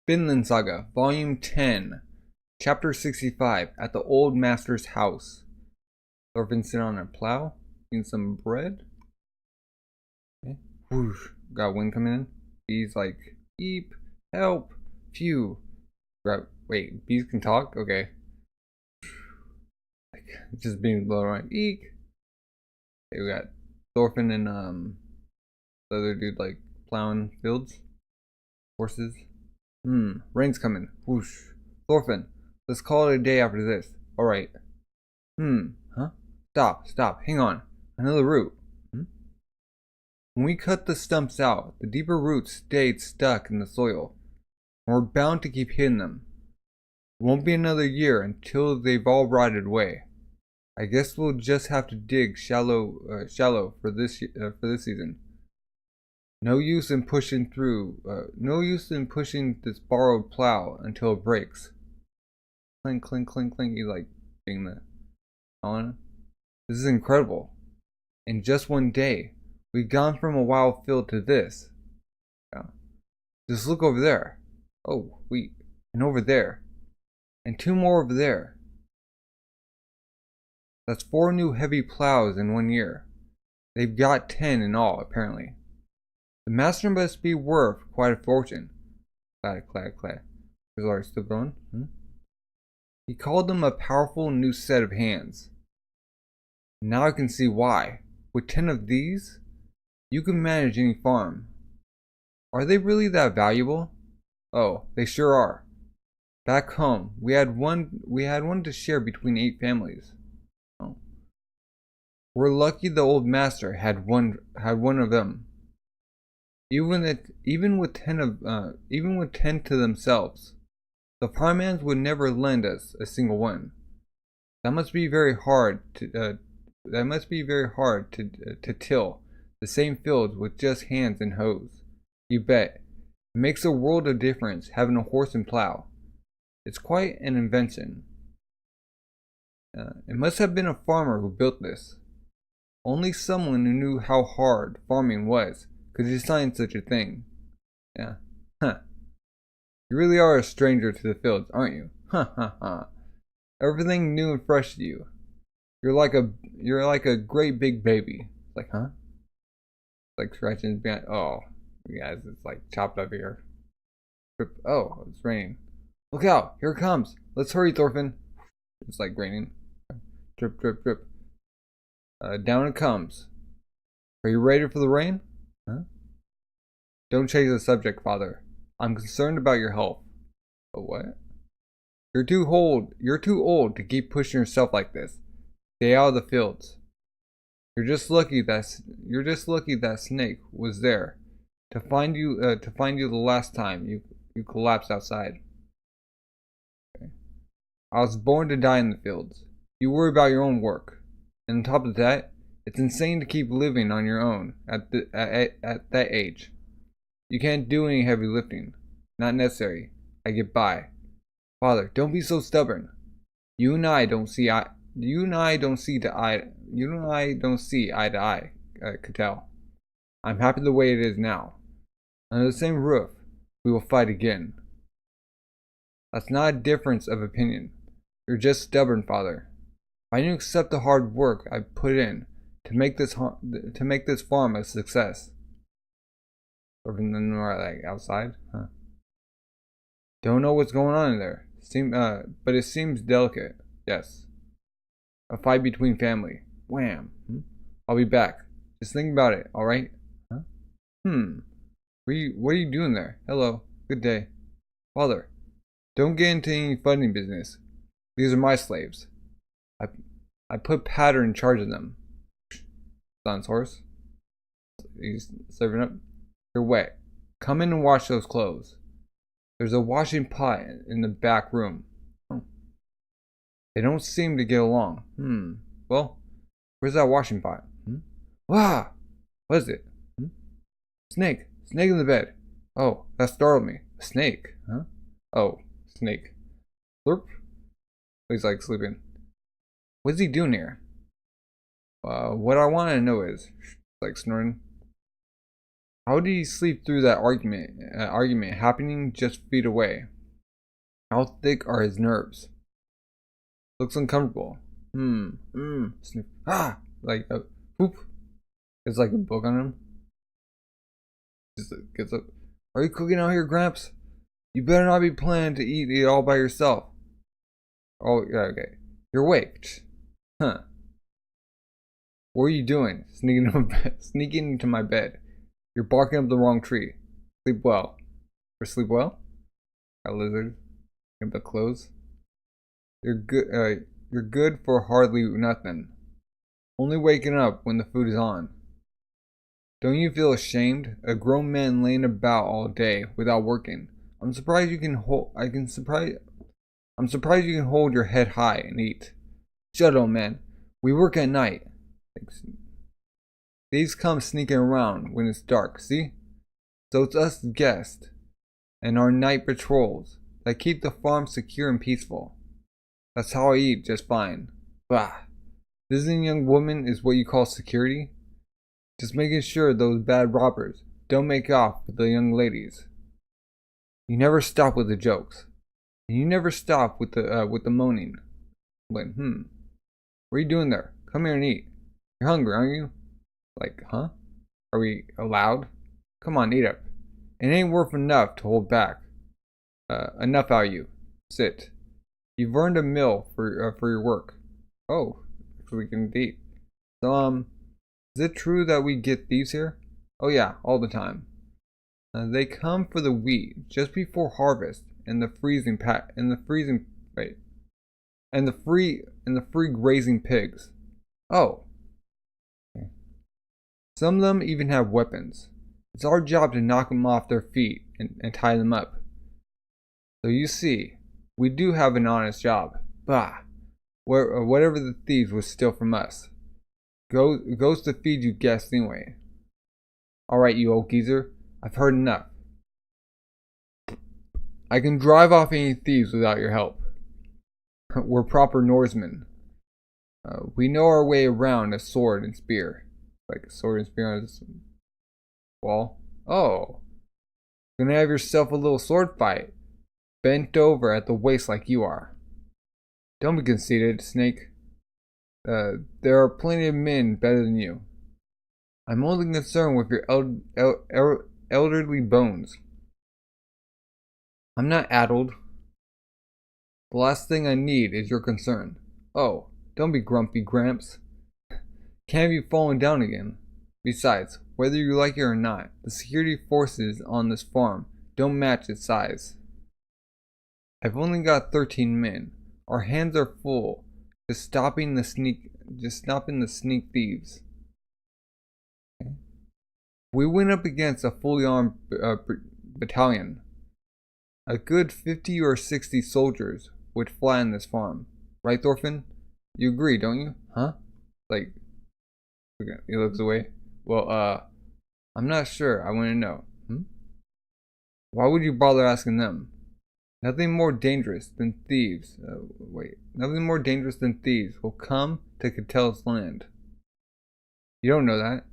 Vinland Saga, Volume 10, Chapter 65, At the Old Master's House. Thorfinn sitting on a plow, eating some bread. Okay. Whoosh. Got wind coming in. Bees like, eep, help, phew. Wait, bees can talk? Okay. Like, just being blown around. Eek. Okay, we got Thorfinn and the other dude like plowing fields. Horses. Rain's coming. Whoosh. Thorfinn, let's call it a day after this. Alright. Huh? Stop. Hang on. Another root. When we cut the stumps out, the deeper roots stayed stuck in the soil. And we're bound to keep hitting them. It won't be another year until they've all rotted away. I guess we'll just have to dig shallow for this season. No use in pushing this borrowed plow until it breaks. Clink, clink, clink, clink. He's like being the on. This is incredible. In just one day, we've gone from a wild field to this. Yeah. Just look over there. Oh, wait. And over there. And two more over there. That's 4 new heavy plows in 1 year. They've got 10 in all, apparently. The master must be worth quite a fortune. Clack. Is Larry still going? He called them a powerful new set of hands. Now I can see why. With 10 of these, you can manage any farm. Are they really that valuable? Oh, they sure are. Back home, we had one to share between 8 families. Oh. We're lucky the old master had one of them. Even with 10 to themselves, the farmhands would never lend us a single one. That must be very hard to till the same fields with just hands and hoes. You bet. It makes a world of difference having a horse and plow. It's quite an invention. It must have been a farmer who built this. Only someone who knew how hard farming was could design such a thing. Yeah. Huh. You really are a stranger to the fields, aren't you? Everything new and fresh to you. You're like a great big baby. Like, huh? Like scratching behind. Oh, guys, it's like chopped up here. Oh, it's raining. Look out! Here it comes. Let's hurry, Thorfinn. It's like raining. Drip. Down it comes. Are you ready for the rain? Huh? Don't change the subject, Father. I'm concerned about your health. Oh, what? You're too old to keep pushing yourself like this. Stay out of the fields. You're just lucky that Snake was there to find you the last time you collapsed outside. Okay. I was born to die in the fields. You worry about your own work. And on top of that, it's insane to keep living on your own at that age. You can't do any heavy lifting. Not necessary. I get by. Father, don't be so stubborn. You and I don't see eye to eye, Ketil. I'm happy the way it is now. Under the same roof, we will fight again. That's not a difference of opinion. You're just stubborn, Father. I didn't accept the hard work I put in to make this farm a success. Or then like outside, huh? Don't know what's going on in there. But it seems delicate. Yes. A fight between family. Wham. I'll be back. Just think about it, alright? Huh? What are you doing there? Hello. Good day. Father, don't get into any fighting business. These are my slaves. I put Patter in charge of them. Son's horse. He's serving up. You're wet. Come in and wash those clothes. There's a washing pot in the back room. Oh. They don't seem to get along. Well, where's that washing pot? Wow! What is it? Snake! Snake in the bed! Oh, that startled me. A snake, huh? Oh, snake. Slurp? He's like sleeping. What's he doing here? What I want to know is, like snoring. How did he sleep through that argument happening just feet away? How thick are his nerves? Looks uncomfortable. Sniff. Ah! Like a whoop. It's like a book on him. Just gets up. Are you cooking out here, Gramps? You better not be planning to eat it all by yourself. Oh, yeah, okay. You're awake. Huh. What are you doing? Sneaking into my bed. You're barking up the wrong tree. Sleep well. Or sleep well? A lizard. Get the clothes. You're good for hardly nothing. Only waking up when the food is on. Don't you feel ashamed? A grown man laying about all day without working. I'm surprised you can hold your head high and eat. Shut up, man. We work at night. Thieves come sneaking around when it's dark, see? So it's us guests and our night patrols that keep the farm secure and peaceful. That's how I eat just fine. Bah. Visiting young woman is what you call security? Just making sure those bad robbers don't make off with the young ladies. You never stop with the jokes. And you never stop with the moaning. Like, what are you doing there? Come here and eat. You're hungry, aren't you? Like, huh? Are we allowed? Come on, eat up. It ain't worth enough to hold back. Enough out of you. Sit. You've earned a meal for your work. Oh, we can eat. So, is it true that we get thieves here? Oh yeah, all the time. They come for the wheat just before harvest, and the free grazing pigs. Oh. Okay. Some of them even have weapons. It's our job to knock them off their feet and tie them up. So you see, we do have an honest job. Bah. Whatever the thieves would steal from us. Goes to feed you guests anyway. Alright, you old geezer. I've heard enough. I can drive off any thieves without your help. We're proper Norsemen. We know our way around a sword and spear. Like a sword and spear on this wall. Oh. Gonna have yourself a little sword fight. Bent over at the waist like you are. Don't be conceited, Snake. There are plenty of men better than you. I'm only concerned with your elderly bones. I'm not addled. The last thing I need is your concern. Oh, don't be grumpy, Gramps. Can't be falling down again. Besides, whether you like it or not, the security forces on this farm don't match its size. I've only got 13 men. Our hands are full, just stopping the sneak thieves. Okay. We went up against a fully armed battalion. A good 50 or 60 soldiers would fly on this farm. Right, Thorfinn? You agree, don't you? Huh? Like, he looks away. Well, I'm not sure. I want to know. Why would you bother asking them? Nothing more dangerous than thieves. Nothing more dangerous than thieves will come to Ketil's land. You don't know that,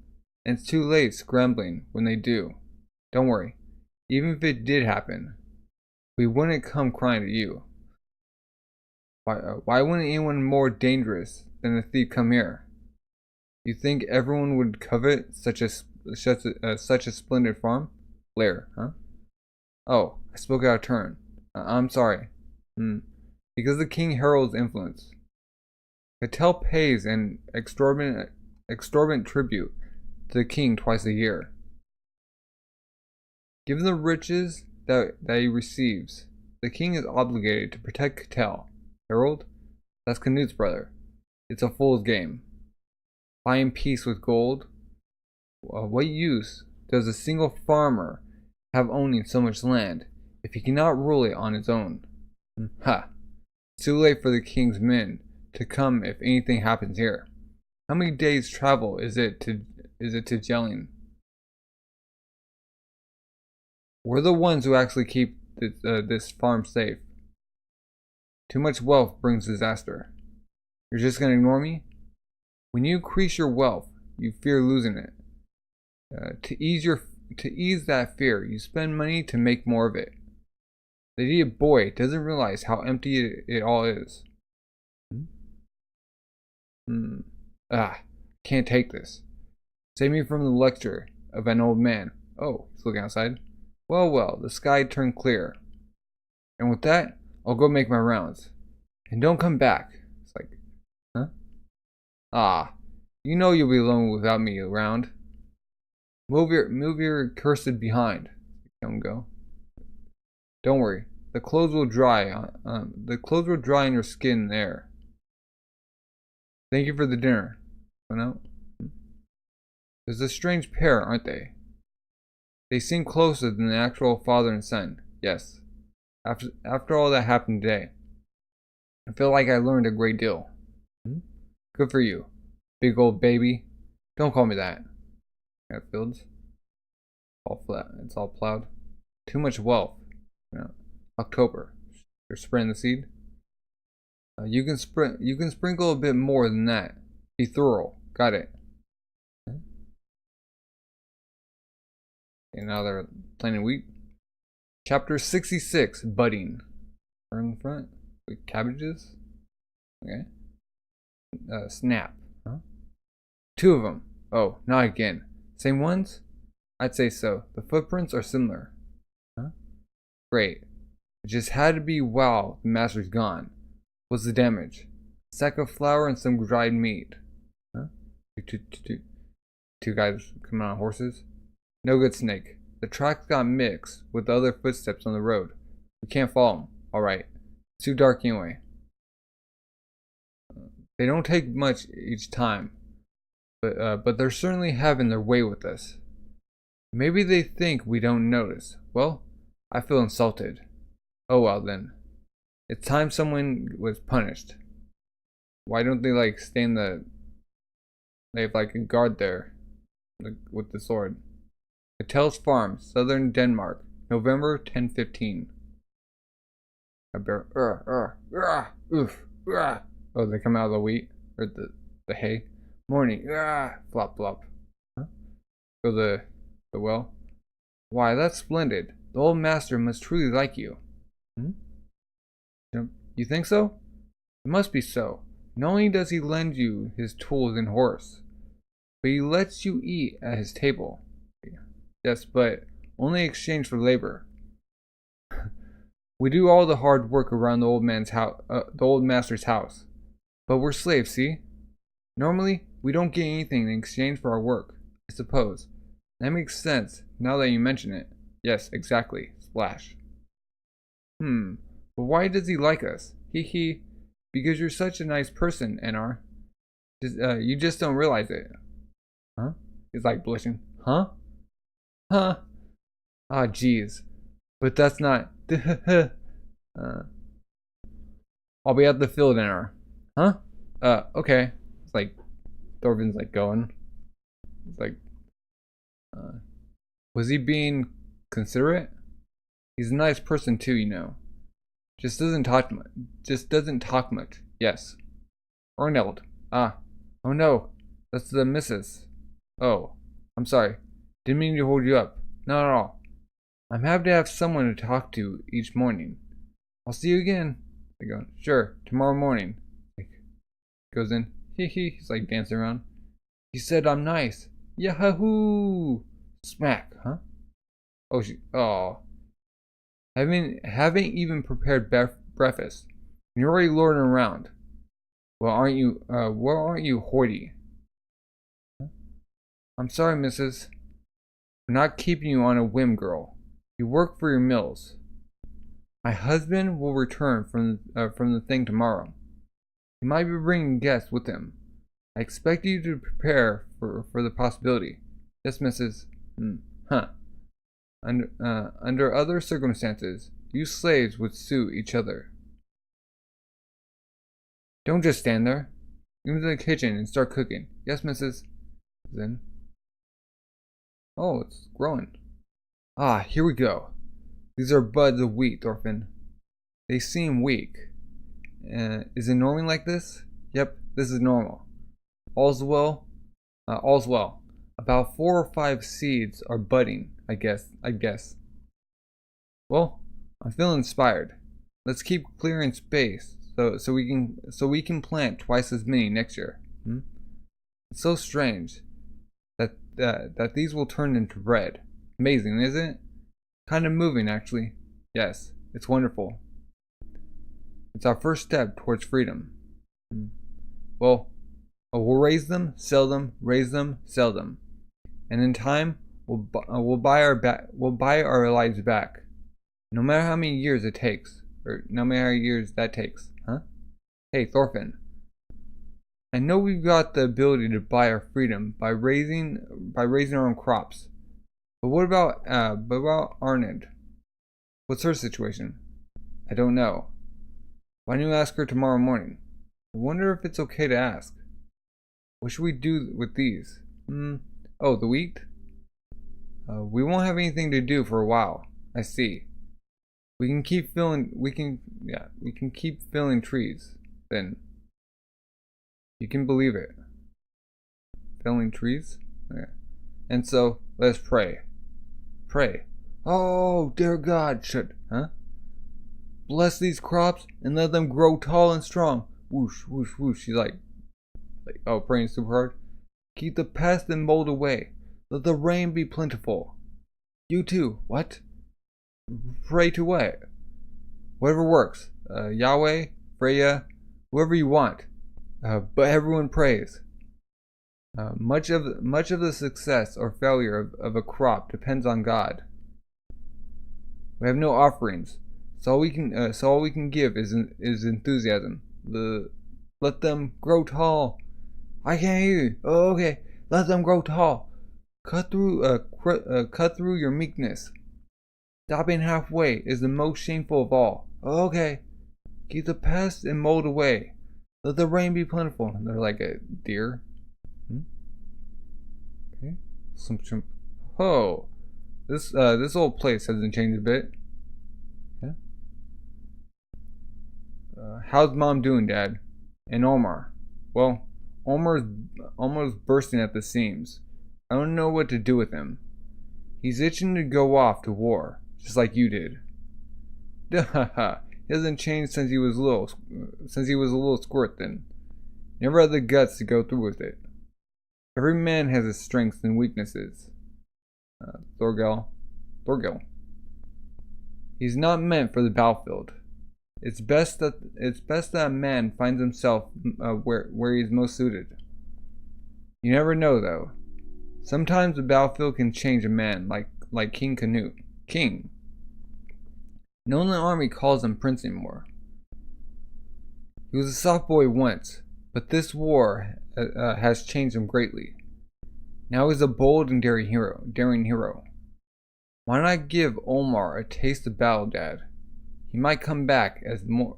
and it's too late scrambling when they do. Don't worry. Even if it did happen, we wouldn't come crying to you. Why wouldn't anyone more dangerous than a thief come here? You think everyone would covet such a splendid farm? Lair, huh? Oh, I spoke out of turn. I'm sorry. Because the King heralds influence. Ketil pays an exorbitant tribute to the king twice a year. Given the riches that he receives, the king is obligated to protect Ketil. Herald? That's Canut's brother. It's a fool's game. Buying peace with gold? What use does a single farmer have owning so much land if he cannot rule it on his own? Ha! It's too late for the king's men to come if anything happens here. How many days' travel is it to Jelling? We're the ones who actually keep this farm safe. Too much wealth brings disaster. You're just gonna ignore me? When you increase your wealth, you fear losing it. To ease to ease that fear, you spend money to make more of it. The idiot boy doesn't realize how empty it all is. Can't take this. Save me from the lecture of an old man. Oh, he's looking outside. Well, the sky turned clear. And with that, I'll go make my rounds. And don't come back. It's like, huh? You know you'll be alone without me around. Move your cursed behind. Don't go. Don't worry. The clothes will dry on your skin and air. Thank you for the dinner. Went out. There's a strange pair, aren't they? They seem closer than the actual father and son. Yes. After all that happened today, I feel like I learned a great deal. Good for you, big old baby. Don't call me that. Got fields. All flat. It's all plowed. Too much wealth. October. You're spreading the seed. You can sprinkle a bit more than that. Be thorough. Got it. And now they're planting wheat. Chapter 66, budding. Turn in front. With cabbages. Okay. Snap. Huh? 2 of them. Oh, not again. Same ones? I'd say so. The footprints are similar. Huh? Great. It just had to be while the master's gone. What's the damage? A sack of flour and some dried meat. Huh? Two guys coming on horses. No good, Snake. The tracks got mixed with the other footsteps on the road. We can't follow them. Alright. It's too dark anyway. They don't take much each time. But they're certainly having their way with us. Maybe they think we don't notice. Well, I feel insulted. Oh well then. It's time someone was punished. Why don't they stay in the... They have a guard there. With the sword. Ketil's Farm, Southern Denmark, November 1015. A bear. Oh, they come out of the wheat or the hay. Morning. Flop flop. Huh? Go the well. Why, that's splendid. The old master must truly like you. You think so? It must be so. Not only does he lend you his tools and horse, but he lets you eat at his table. Yes, but only in exchange for labor. We do all the hard work around the old master's house. But we're slaves, see? Normally, we don't get anything in exchange for our work, I suppose. That makes sense, now that you mention it. Yes, exactly. Splash. But why does he like us? Hee. Because you're such a nice person, Enar. You just don't realize it. Huh? He's blushing. Huh? Ah, jeez. But that's not... I'll be at the field, Enar. Huh? Okay. It's Thorfinn's going. It's was he being considerate? He's a nice person too, you know. Just doesn't talk much. Yes. Arnold. Oh no. That's the missus. Oh. I'm sorry. Didn't mean to hold you up. Not at all. I'm happy to have someone to talk to each morning. I'll see you again. They go, sure, tomorrow morning. Goes in. He's dancing around. He said I'm nice. Yahoo! Smack, huh? Oh. Haven't even prepared breakfast. You're already lording around. Well, aren't you hoity? Huh? I'm sorry, missus. I'm not keeping you on a whim, girl. You work for your mills. My husband will return from the thing tomorrow. He might be bringing guests with him. I expect you to prepare for the possibility. Yes, missus. Under other circumstances, you slaves would sue each other. Don't just stand there. Go into the kitchen and start cooking. Yes, missus. Then. Oh, it's growing. Here we go. These are buds of wheat, Thorfinn. They seem weak. Is it normal like this? Yep, this is normal. All's well. All's well. About 4 or 5 seeds are budding. I guess. Well, I'm feeling inspired. Let's keep clearing space so we can plant twice as many next year. It's so strange that these will turn into bread. Amazing, isn't it? Kind of moving, actually. Yes, it's wonderful. It's our first step towards freedom. Well, we'll raise them, sell them, raise them, sell them, and in time, we'll buy our lives back. No matter how many years it takes, or no matter how many years that takes, huh? Hey, Thorfinn. I know we've got the ability to buy our freedom by raising our own crops. But what about Arnid? What's her situation? I don't know. Why don't you ask her tomorrow morning? I wonder if it's okay to ask. What should we do with these? Oh, the wheat? We won't have anything to do for a while. I see. We can keep filling trees. Then. You can believe it. Filling trees? Okay. And so, let's pray. Pray. Oh, dear God, bless these crops and let them grow tall and strong. Whoosh, whoosh, whoosh. She's like, oh, praying super hard. Keep the pest and mold away. Let the rain be plentiful. You too. What? Pray to what? Whatever works. Yahweh, Freya, whoever you want. But everyone prays. Much of the success or failure of a crop depends on God. We have no offerings, so all we can give is enthusiasm. Let them grow tall. I can't hear you. Oh, okay. Let them grow tall. Cut through your meekness. Stopping halfway is the most shameful of all. Okay. Keep the pests and mold away. Let the rain be plentiful. They're like a deer. Okay. Oh, this old place hasn't changed a bit. Yeah. How's Mom doing, Dad? And Omar? Well, Omar's almost bursting at the seams. I don't know what to do with him. He's itching to go off to war, just like you did. He hasn't changed since he was a little squirt then. Never had the guts to go through with it. Every man has his strengths and weaknesses. Thorgil. He's not meant for the battlefield. It's best that a man finds himself where he's most suited. You never know, though. Sometimes the battlefield can change a man, like King Canute. King. No one in the army calls him Prince anymore. He was a soft boy once, but this war has changed him greatly. Now he's a bold and daring hero. Why not give Omar a taste of battle, Dad? He might come back as more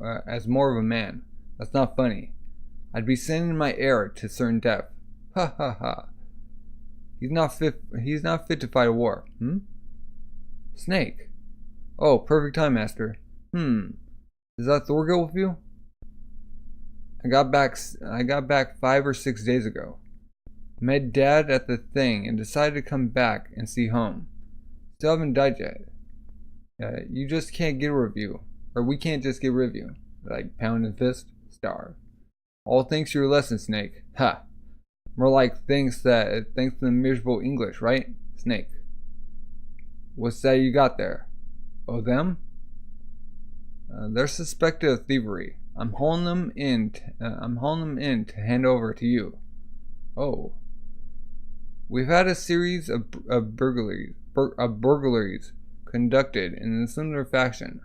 of a man. That's not funny. I'd be sending my heir to certain death. Ha ha ha. He's not fit to fight a war. Snake. Oh, perfect time, Master. Is that Thorgil with you? I got back 5 or 6 days ago. Met Dad at the thing and decided to come back and see home. Still haven't died yet. You just can't get rid of you. Or we can't just get rid of you. Like pound and fist? Starve. All thanks to your lesson, Snake. Ha! More like thanks to the miserable English, right? Snake. What's that you got there? Oh, them? They're suspected of thievery. I'm hauling them in to hand over to you. Oh. We've had a series of burglaries conducted in a similar fashion.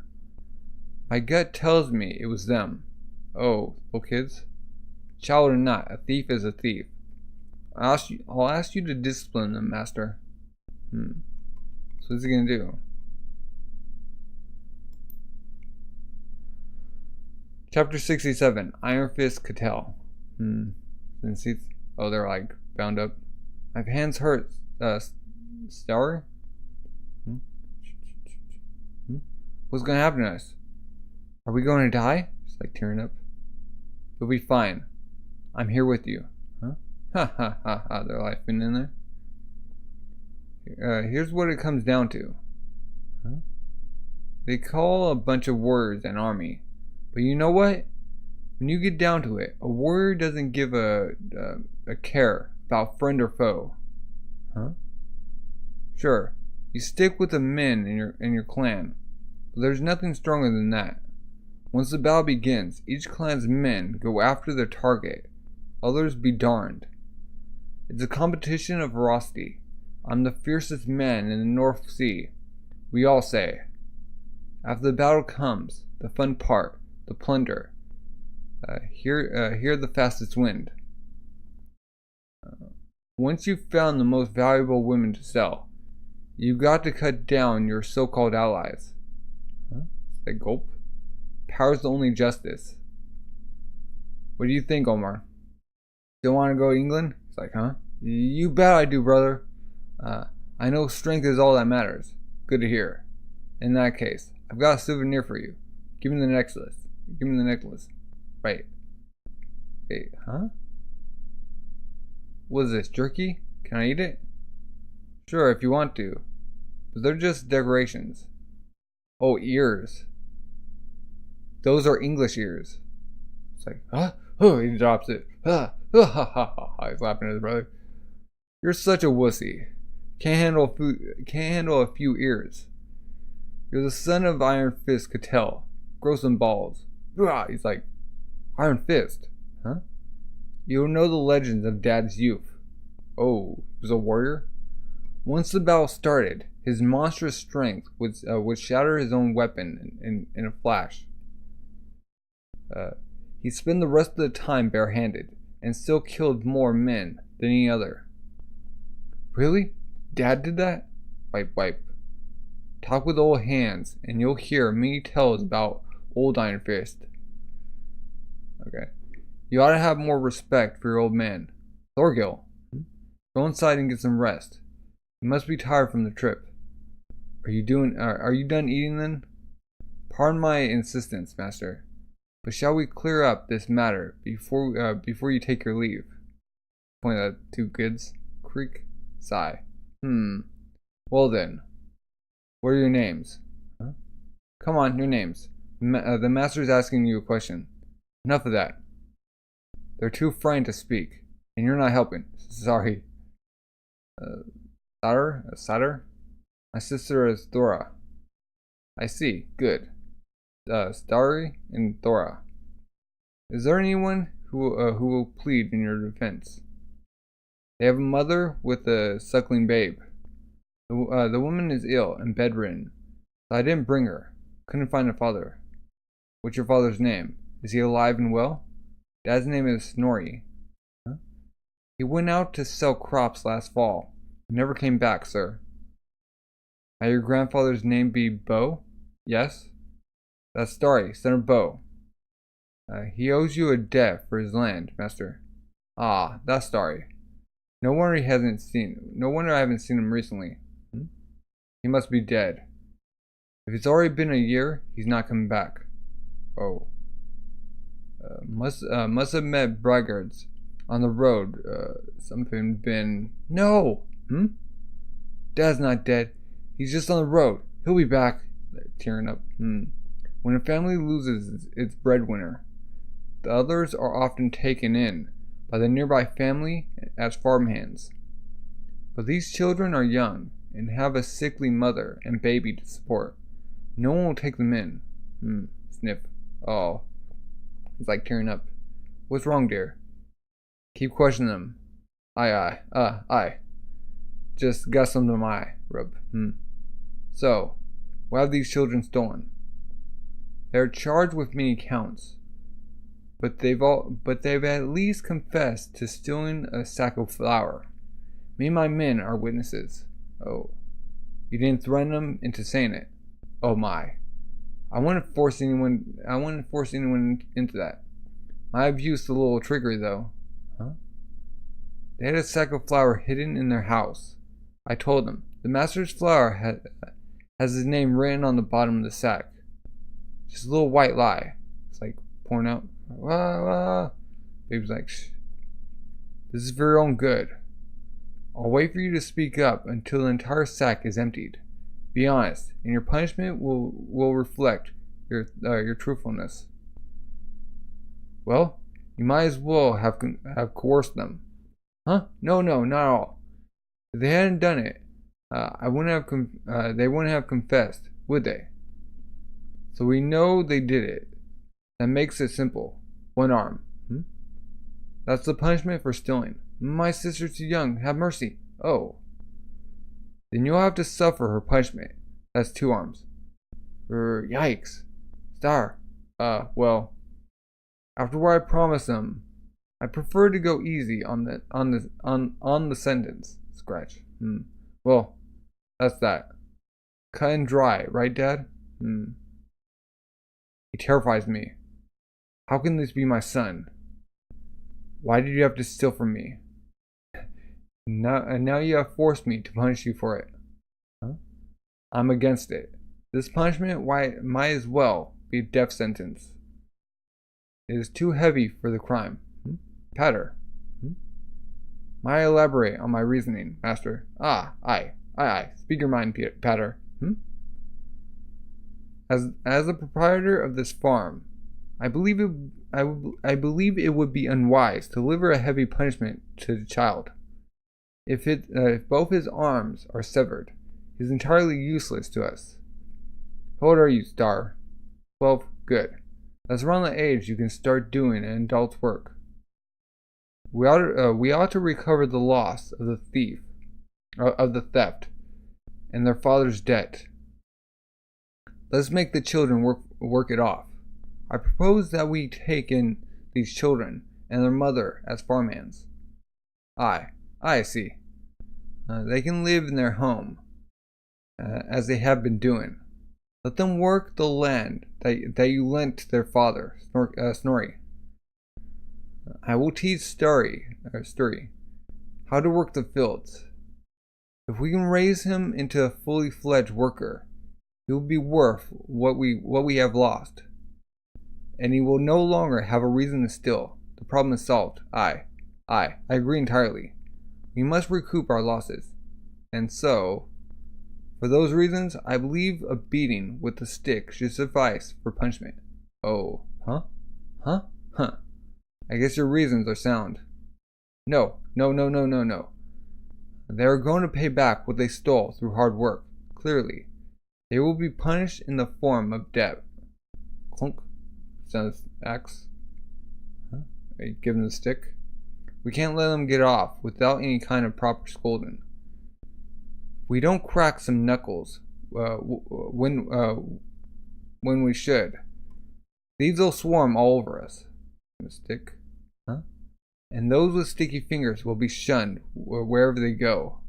My gut tells me it was them. Oh, little kids? Child or not, a thief is a thief. I'll ask you to discipline them, Master. So what's he gonna do? Chapter 67, Iron Fist Ketil. Oh, they're like bound up. My hands hurt. Star? What's gonna happen to us? Are we going to die? Just like tearing up. You'll be fine. I'm here with you. Huh? Ha ha ha ha. They're laughing in there. Here's what it comes down to. Huh? They call a bunch of warriors an army. But you know what? When you get down to it, a warrior doesn't give a care about friend or foe. Huh? Sure, you stick with the men in your clan, but there's nothing stronger than that. Once the battle begins, each clan's men go after their target. Others be darned. It's a competition of ferocity. I'm the fiercest man in the North Sea, we all say. After the battle comes, the fun part, the plunder. Here the fastest wind. Once you've found the most valuable women to sell, you've got to cut down your so-called allies. Huh? They gulp. Power's the only justice. What do you think, Omar? Still want to go to England? It's like, huh? You bet I do, brother. I know strength is all that matters. Good to hear. In that case, I've got a souvenir for you. Give me the necklace. Give me the necklace. Right. Wait, huh? What is this, jerky? Can I eat it? Sure, if you want to. But they're just decorations. Oh, ears. Those are English ears. It's like, huh? Oh, he drops it. Ha ha ha ha. He's laughing at his brother. You're such a wussy. Can't handle a few ears. You're the son of Iron Fist Ketil. Grow some balls. He's like, Iron Fist? Huh? You don't know the legends of Dad's youth. Oh, he was a warrior? Once the battle started, his monstrous strength would shatter his own weapon in a flash. He'd spend the rest of the time barehanded, and still killed more men than any other. Really? Dad did that? Wipe, wipe. Talk with old hands, and you'll hear many tales about old Iron Fist. Okay. You ought to have more respect for your old man. Thorgil, go inside and get some rest. You must be tired from the trip. Are you done eating then? Pardon my insistence, master. But shall we clear up this matter before you take your leave? Point at two goods. Creak. Sigh. Well then. What are your names? Huh? Come on, your names. The master's asking you a question. Enough of that. They're too frightened to speak, and you're not helping. Sorry. Satyr? My sister is Thora. I see. Good. Starry and Thora. Is there anyone who will plead in your defense? They have a mother with a suckling babe. The woman is ill and bedridden, so I didn't bring her. Couldn't find a father. What's your father's name? Is he alive and well? Dad's name is Snorri. Huh? He went out to sell crops last fall. Never came back, sir. May your grandfather's name be Bo? Yes? That's Starry, son of Bo. He owes you a debt for his land, master. Ah, that's Starry. No wonder I haven't seen him recently. He must be dead. If it's already been a year, he's not coming back. Oh. Must have met braggarts on the road. Something been... No! Dad's not dead. He's just on the road. He'll be back. Tearing up. When a family loses its breadwinner, the others are often taken in by the nearby family as farmhands. But these children are young and have a sickly mother and baby to support. No one will take them in. Sniff. Oh. He's like tearing up. What's wrong, dear? Keep questioning them. Aye. Just got some to my rub. So, why have these children stolen? They are charged with many counts, but they've at least confessed to stealing a sack of flour. Me and my men are witnesses. Oh, you didn't threaten them into saying it. Oh my. I wouldn't force anyone into that. I've used a little trickery though. Huh? They had a sack of flour hidden in their house. I told them the master's flour has his name written on the bottom of the sack. Just a little white lie. It's like pouring out. Baby's like, shh. This is for your own good. I'll wait for you to speak up until the entire sack is emptied. Be honest, and your punishment will reflect your truthfulness. Well, you might as well have coerced them. Huh? No, not at all. If they hadn't done it, they wouldn't have confessed, would they? So we know they did it. That makes it simple. One arm. That's the punishment for stealing. My sister's too young. Have mercy. Oh. Then you'll have to suffer her punishment. That's 2 arms. Yikes. Star. Well, after what I promised them, I prefer to go easy on the sentence. Scratch. Well, that's that. Cut and dry, right, Dad? He terrifies me. How can this be my son? Why did you have to steal from me? Now you have forced me to punish you for it. Huh? I'm against it. This punishment might as well be a death sentence. It is too heavy for the crime. Patter. Might I elaborate on my reasoning, Master? Aye. Speak your mind, Patter. As the proprietor of this farm, I believe it would be unwise to deliver a heavy punishment to the child. If both his arms are severed, he is entirely useless to us. How old are you, Star? 12. Good. That's around the age you can start doing an adult's work. We ought to recover the loss of the theft, and their father's debt. Let's make the children work it off. I propose that we take in these children and their mother as farmhands. I see. They can live in their home, as they have been doing. Let them work the land that you lent to their father, Snorri. I will teach Sturry how to work the fields. If we can raise him into a fully fledged worker, he will be worth what we have lost, and he will no longer have a reason to steal. The problem is solved. I agree entirely. We must recoup our losses, and so, for those reasons, I believe a beating with a stick should suffice for punishment. Oh, huh? I guess your reasons are sound. No. They are going to pay back what they stole through hard work. Clearly, they will be punished in the form of debt. Clunk. Sounds axe. Huh? Are you giving the stick? We can't let them get off without any kind of proper scolding. We don't crack some knuckles when we should. Thieves will swarm all over us. A stick. Huh? And those with sticky fingers will be shunned wherever they go.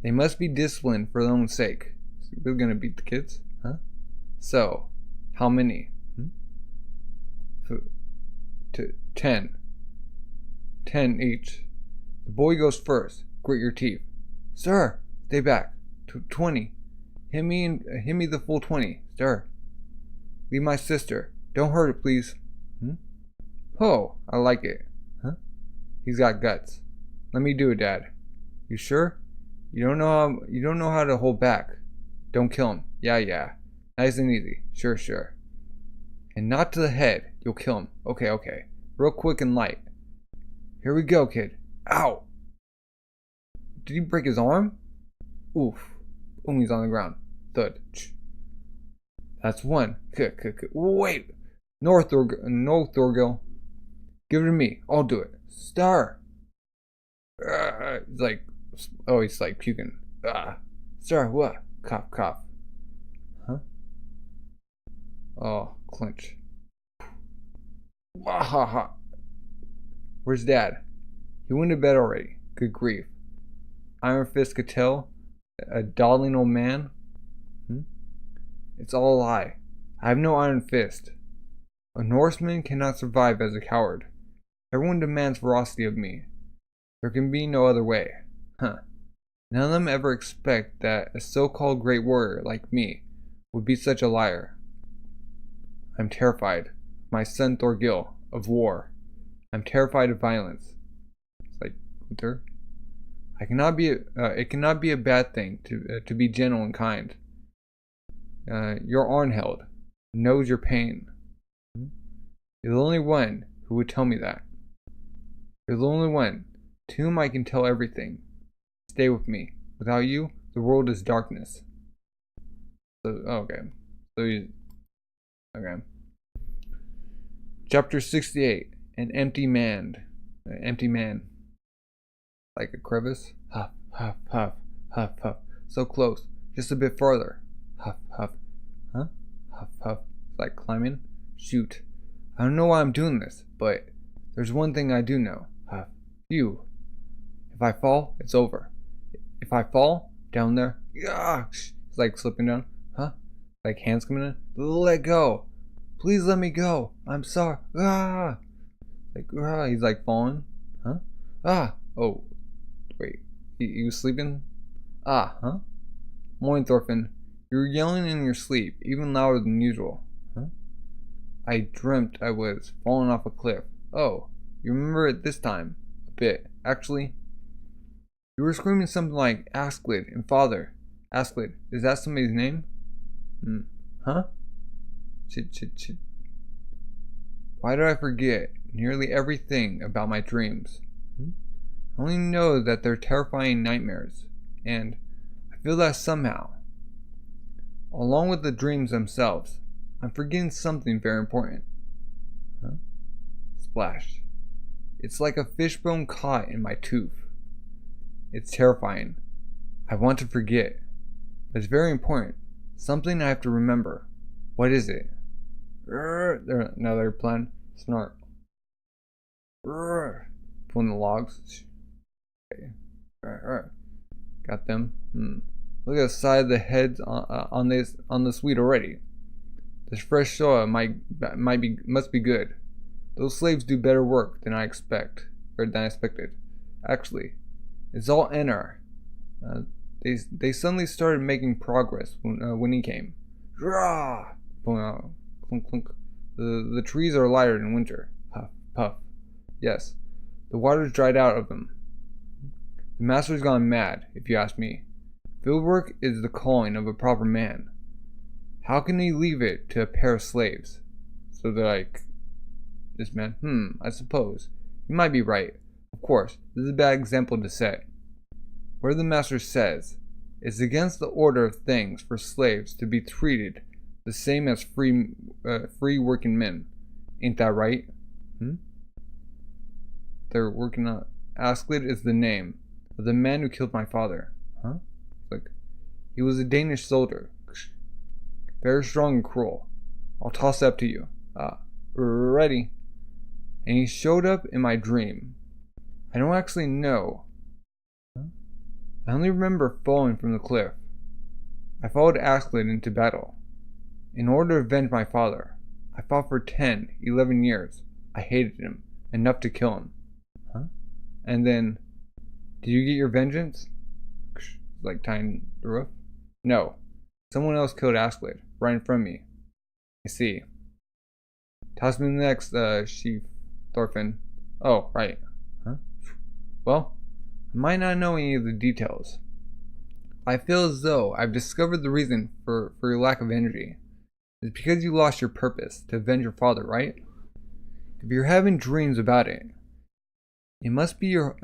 They must be disciplined for their own sake. We're gonna beat the kids? Huh? So, how many? 10. 10 each. The boy goes first. Grit your teeth. Sir, stay back. 20. Hit me the full 20. Sir. Leave my sister. Don't hurt it, please. Oh, I like it. Huh? He's got guts. Let me do it, Dad. You sure? You don't know how to hold back. Don't kill him. Yeah. Nice and easy. Sure. And not to the head. You'll kill him. Okay. Real quick and light. Here we go, kid. Ow! Did he break his arm? Oof. He's on the ground. Thud. That's one. Wait. No, Thorgil. Give it to me. I'll do it. Star. He's like puking. Star, what? Cough. Huh? Oh, clench. Wahaha. Where's Dad? He went to bed already. Good grief. Iron Fist Ketil, a dawdling old man. It's all a lie. I have no iron fist. A Norseman cannot survive as a coward. Everyone demands ferocity of me. There can be no other way. None of them ever expect that a so-called great warrior like me would be such a liar. I'm terrified. My son Thorgil, of war. I'm terrified of violence. It's like Uther. It cannot be a bad thing to be gentle and kind. Your Arnheld knows your pain. You're the only one who would tell me that. You're the only one to whom I can tell everything. Stay with me. Without you, the world is darkness. So, okay. Okay. Chapter 68. An empty man. Like a crevice. Huff, huff, huff, huff, huff. So close. Just a bit farther. Huff, huff. Huh? Huff, huff. Like climbing. Shoot. I don't know why I'm doing this, but there's one thing I do know. Huff. Phew. If I fall, it's over. If I fall, down there, it's like slipping down. Huh? Like hands coming in. Let go. Please let me go. I'm sorry. He's like falling. Huh? Oh. Wait. He was sleeping? Huh? Morning, Thorfinn. You were yelling in your sleep, even louder than usual. Huh? I dreamt I was falling off a cliff. Oh, you remember it this time? A bit. Actually, you were screaming something like Asklid and Father. Asklid, is that somebody's name? Huh? Shit. Why did I forget nearly everything about my dreams? I only know that they're terrifying nightmares, and I feel that somehow, along with the dreams themselves, I'm forgetting something very important. Huh? Splash. It's like a fishbone caught in my tooth. It's terrifying. I want to forget, but it's very important. Something I have to remember. What is it? Another plan. Snort. Pulling the logs. Okay. Alright. Got them. Look at the side of the heads on this wheat already. This fresh soil must be good. Those slaves do better work than I expected. Actually, it's all Enar. They suddenly started making progress when he came. Clunk, clunk. The trees are lighter in winter. Puff, puff. Yes, the water's dried out of them. The master's gone mad, if you ask me. Field work is the calling of a proper man. How can he leave it to a pair of slaves? So they're like, this man, I suppose. You might be right. Of course, this is a bad example to set. Where the master says, it's against the order of things for slaves to be treated the same as free working men. Ain't that right? They're working on... Asklid is the name of the man who killed my father. Huh? Like, he was a Danish soldier. Very strong and cruel. I'll toss it up to you. Ready. And he showed up in my dream. I don't actually know. I only remember falling from the cliff. I followed Asklid into battle. In order to avenge my father, I fought for 10, 11 years. I hated him, enough to kill him. And then, did you get your vengeance? Like tying the roof? No. Someone else killed Asklid, right in front of me. I see. Toss me the next, sheaf, Thorfinn. Oh, right. Well, I might not know any of the details. I feel as though I've discovered the reason for your lack of energy. It's because you lost your purpose to avenge your father, right? If you're having dreams about it, it must mean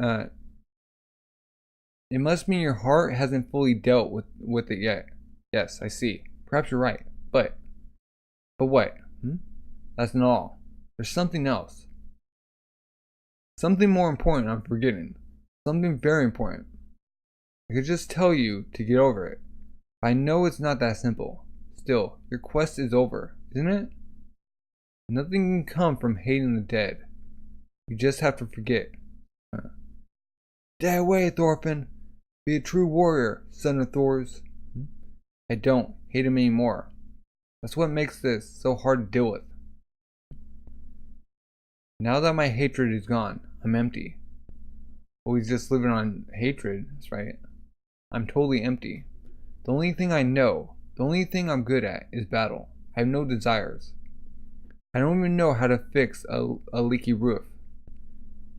your heart hasn't fully dealt with it yet. Yes, I see. Perhaps you're right. But what? That's not all. There's something else. Something more important I'm forgetting. Something very important. I could just tell you to get over it. I know it's not that simple. Still, your quest is over, isn't it? Nothing can come from hating the dead. You just have to forget. Stay away, Thorfinn. Be a true warrior, son of Thor's. I don't hate him anymore. That's what makes this so hard to deal with. Now that my hatred is gone, I'm empty. Well, he's just living on hatred, that's right. I'm totally empty. The only thing I know, the only thing I'm good at is battle. I have no desires. I don't even know how to fix a leaky roof.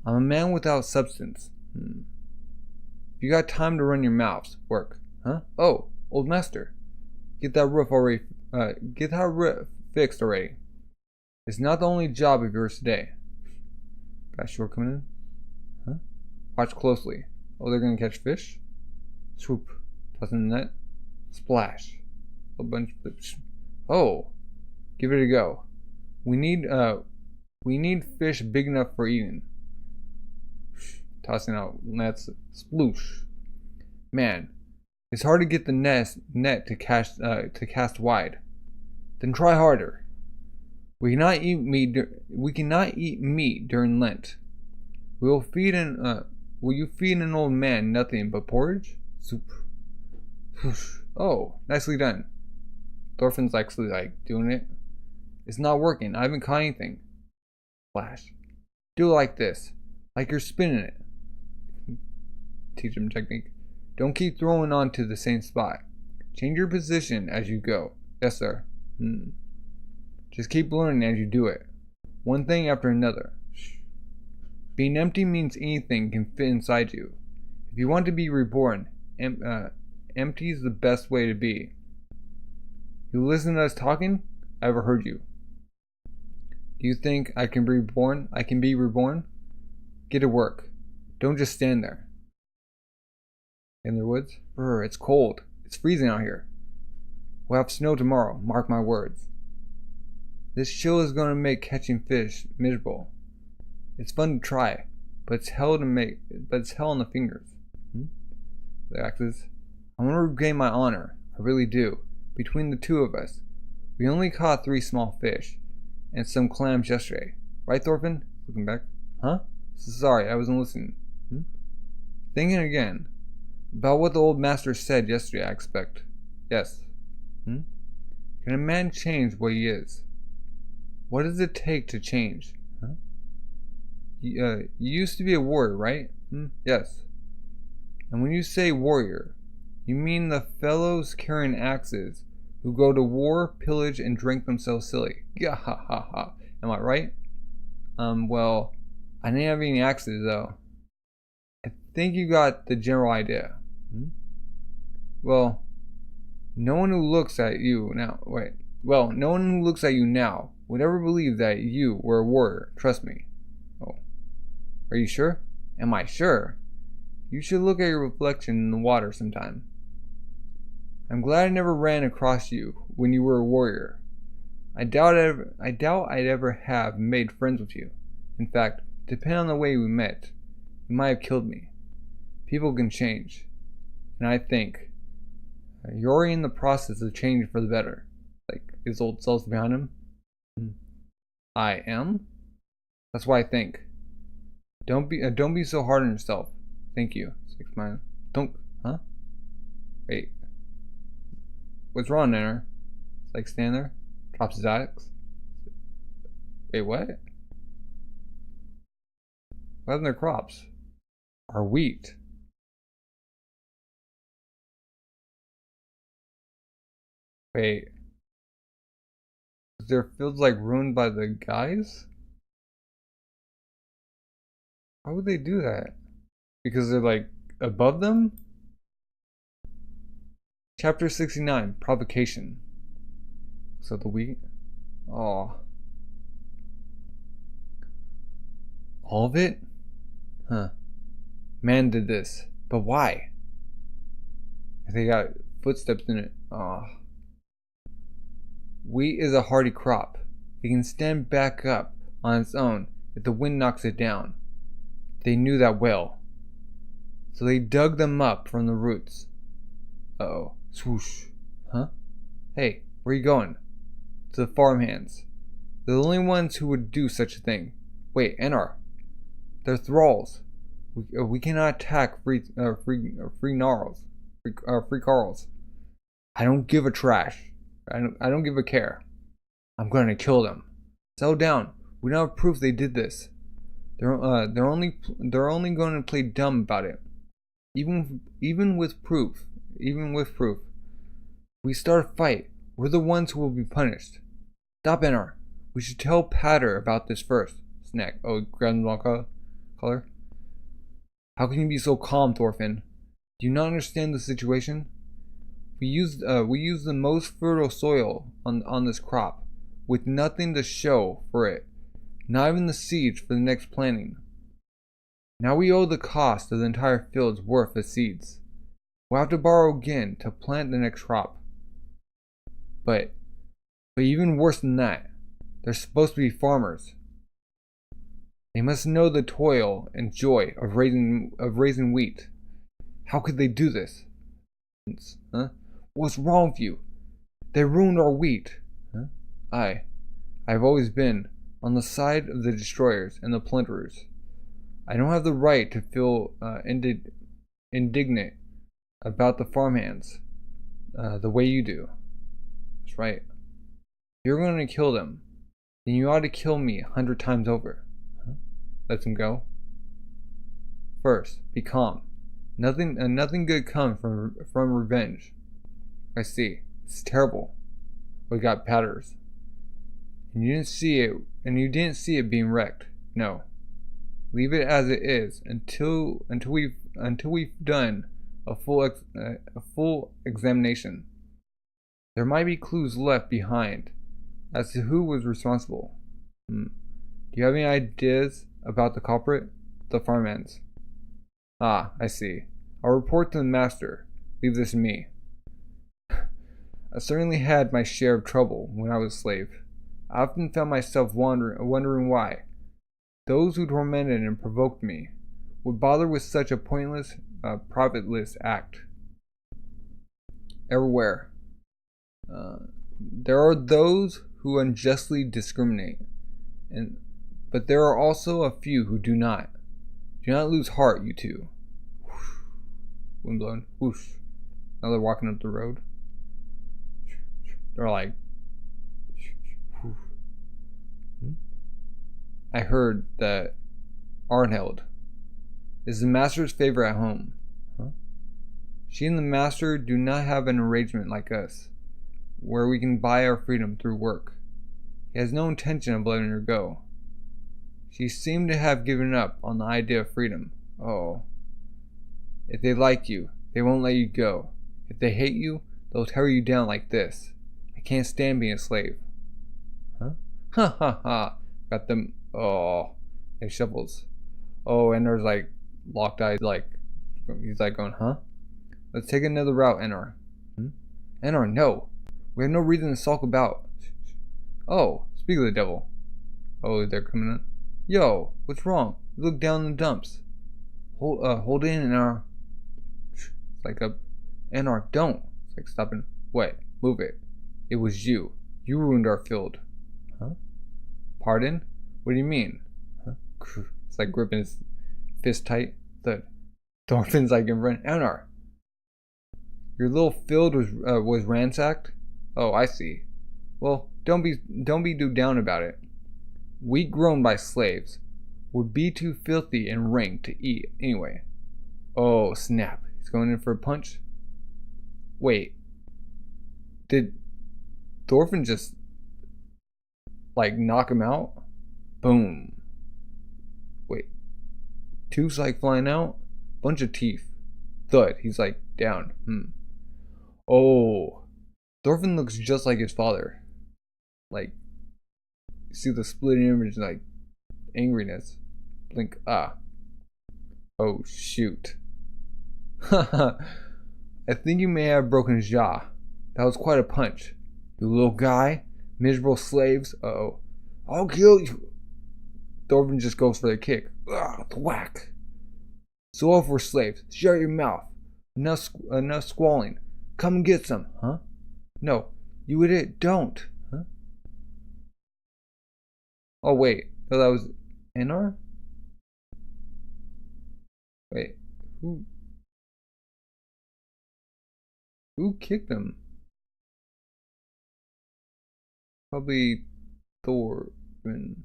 I'm a man without substance. If you got time to run your mouths, work. Huh? Oh, old master. Get that roof fixed already. It's not the only job of yours today. Got a shore coming in? Huh? Watch closely. Oh, they're gonna catch fish? Swoop. Toss in the net. Splash. A bunch of flips. Oh. Give it a go. We need fish big enough for eating. Tossing out nets. Sploosh. Man, it's hard to get the net to cast wide. Then try harder. We cannot eat meat during Lent. Will you feed an old man nothing but porridge? Soup. Oh, nicely done. Thorfinn's actually doing it. It's not working. I haven't caught anything. Flash. Do it like this. Like you're spinning it. Teach him technique. Don't keep throwing onto the same spot. Change your position as you go. Yes, sir. Just keep learning as you do it. One thing after another. Being empty means anything can fit inside you. If you want to be reborn, empty is the best way to be. You listen to us talking? I overheard you. Do you think I can be reborn? I can be reborn? Get to work. Don't just stand there. In the woods? Brr, it's cold. It's freezing out here. We'll have snow tomorrow, mark my words. This chill is going to make catching fish miserable. It's fun to try, but it's hell on the fingers. The axes. I want to regain my honor. I really do. Between the two of us, we only caught 3 small fish and some clams yesterday. Right, Thorfinn? Looking back. Huh? Sorry, I wasn't listening. Thinking again. About what the old master said yesterday, I expect. Yes. Can a man change what he is? What does it take to change? You used to be a warrior, right? Yes. And when you say warrior, you mean the fellows carrying axes who go to war, pillage, and drink themselves silly. Yeah, ha ha ha. Am I right? Well, I didn't have any axes though. I think you got the general idea. Well, no one who looks at you now, no one who looks at you now would ever believe that you were a warrior. Trust me. Oh. Are you sure? Am I sure? You should look at your reflection in the water sometime. I'm glad I never ran across you when you were a warrior. I doubt I'd ever have made friends with you. In fact, depending on the way we met, you might have killed me. People can change. And I think you're already in the process of changing for the better. Like his old self's behind him. I am? That's what I think. Don't be so hard on yourself. Thank you. Don't. Huh? Wait. What's wrong, Nanner? It's stand there. Drops his axe. Wait, what? What happened to their crops? Our wheat. Wait. Is their fields ruined by the guys? Why would they do that? Because they're above them? Chapter 69, Provocation. So the wheat? Oh. All of it? Huh. Man did this. But why? They got footsteps in it. Oh. Wheat is a hardy crop. It can stand back up on its own if the wind knocks it down. They knew that well. So they dug them up from the roots. Uh-oh. Swoosh. Huh? Hey, where are you going? To the farmhands. They're the only ones who would do such a thing. Wait, Anar. They're thralls. We cannot attack free Carls. I don't give a trash. I don't give a care. I'm gonna kill them. Settle down. We don't have proof they did this. They're only going to play dumb about it. Even with proof. We start a fight. We're the ones who will be punished. Stop, Anar. We should tell Patter about this first. Snack. Oh, Grandma color. How can you be so calm, Thorfinn? Do you not understand the situation? We used the most fertile soil on this crop, with nothing to show for it, not even the seeds for the next planting. Now we owe the cost of the entire field's worth of seeds. We'll have to borrow again to plant the next crop. But even worse than that, they're supposed to be farmers. They must know the toil and joy of raising wheat. How could they do this? Huh? What's wrong with you? They ruined our wheat. Huh? I've always been on the side of the destroyers and the plunderers. I don't have the right to feel indignant about the farmhands the way you do. That's right. If you're going to kill them, then you ought to kill me 100 times over. Huh? Let him go. First, be calm. Nothing good comes from revenge. I see. It's terrible. We got Patters. And you didn't see it being wrecked. No. Leave it as it is until we've done a full examination. There might be clues left behind as to who was responsible. Do you have any ideas about the culprit? The farmhands. Ah, I see. I'll report to the master. Leave this to me. I certainly had my share of trouble when I was a slave. I often found myself wondering why those who tormented and provoked me would bother with such a pointless, profitless act. Everywhere, there are those who unjustly discriminate, but there are also a few who do not. Do not lose heart, you two. Windblown. Whoosh. Now they're walking up the road. They're like, I heard that Arnhild is the master's favorite at home. Huh? She and the master do not have an arrangement like us, where we can buy our freedom through work. He has no intention of letting her go. She seemed to have given up on the idea of freedom. Oh. If they like you, they won't let you go. If they hate you, they'll tear you down like this. I can't stand being a slave. Huh? Ha ha ha. Got them. Oh. They shovels. Oh, and there's like locked eyes. Like, he's like going, huh? Let's take another route, Enor. Enor, no. We have no reason to sulk about. Oh, speak of the devil. Oh, they're coming in. Yo, what's wrong? You look down in the dumps. Hold in, Enor. It's like a Enor, don't. It's like stopping. Wait, move it. It was you. You ruined our field. Huh? Pardon? What do you mean? Huh? It's like gripping his fist tight. The dolphin's like in front. Enor, your little field was ransacked. Oh, I see. Well, don't be too down about it. Wheat grown by slaves would be too filthy and rank to eat anyway. Oh, snap. He's going in for a punch. Wait. Did Thorfinn just like knock him out? Boom. Wait. Tooth's like flying out? Bunch of teeth. Thud. He's like down. Oh. Thorfinn looks just like his father. Like, you see the splitting image, like angriness. Blink. Ah. Oh shoot. Haha. I think you may have broken his jaw. That was quite a punch. You little guy. Miserable slaves. Uh-oh. I'll kill you. Thorfinn just goes for the kick. Ah, whack. So all for slaves. Shut your mouth. Enough squalling. Come and get some, huh? No, you idiot, don't. Huh? Oh wait, no, that was Enor? Wait, who kicked him? Probably Thorfinn.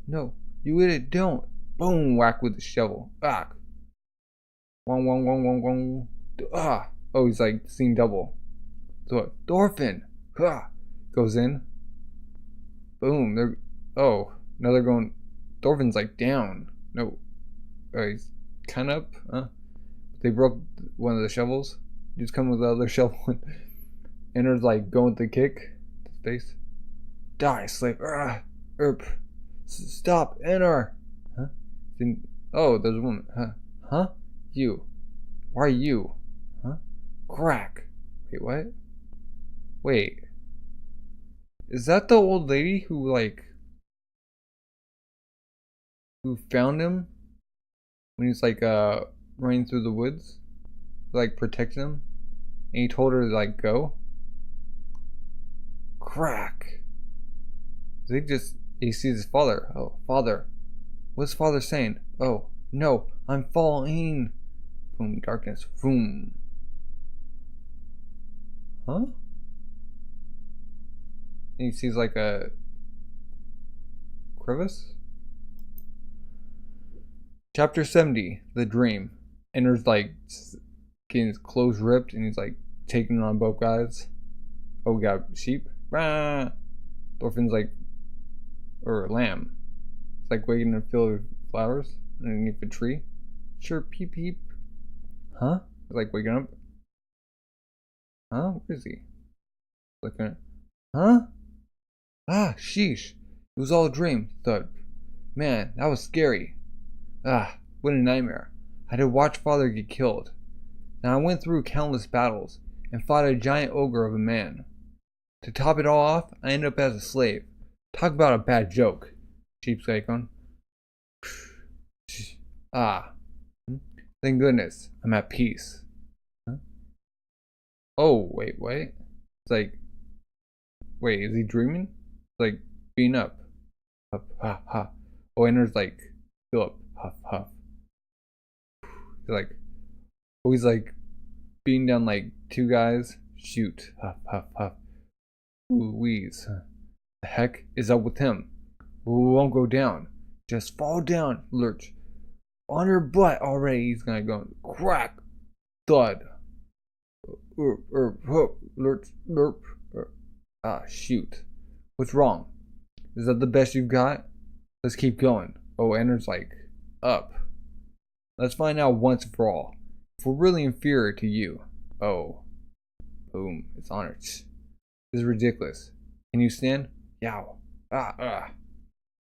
No, you idiot, don't. Boom, whack with the shovel. Ah. Wong, wong, wong, wong, wong. Ah. Oh, he's like seeing double. So Thorfinn. Ah. Goes in. Boom. They're. Oh, now they're going. Thorfinn's like down. No. Oh, he's kind of up. They broke one of the shovels. Just come with the other shovel. Enters like going with the kick. Space. Die, slave. Stop. Enter. Huh? Oh, there's a woman. Huh? You. Why you? Huh? Crack. Wait, what? Wait. Is that the old lady who found him when he's running through the woods, protecting him, and he told her to go? Crack. He sees his father. Oh, father. What's father saying? Oh, no, I'm falling. Boom, darkness. Boom. Huh? And he sees a crevice. Chapter 70, The Dream. Enters getting his clothes ripped and he's taking on both guys. Oh, we got sheep. Thorfinn's or a lamb. It's waiting in a field of flowers underneath a tree. Sure, peep peep. Huh? He's waking up. Huh? Where is he? Looking at. Huh? Ah, sheesh. It was all a dream, thud. Man, that was scary. Ah, what a nightmare. I had to watch father get killed. Now I went through countless battles and fought a giant ogre of a man. To top it all off, I ended up as a slave. Talk about a bad joke. Sheep's icon. Ah. Thank goodness, I'm at peace. Huh? Oh, wait, what? It's wait, is he dreaming? It's being up. Huff, ha, ha. Oh, and there's Philip. Huff, huff. He's beating down two guys. Shoot. Huff, huff, huff. Ooh, wheeze. The heck is up with him? We won't go down. Just fall down, lurch. On your butt already. He's gonna go crack. Thud. Lurch, lurp. Ah, shoot. What's wrong? Is that the best you've got? Let's keep going. Oh, Ender's up. Let's find out once and for all if we're really inferior to you. Oh. Boom. It's honored. This is ridiculous. Can you stand? Yow.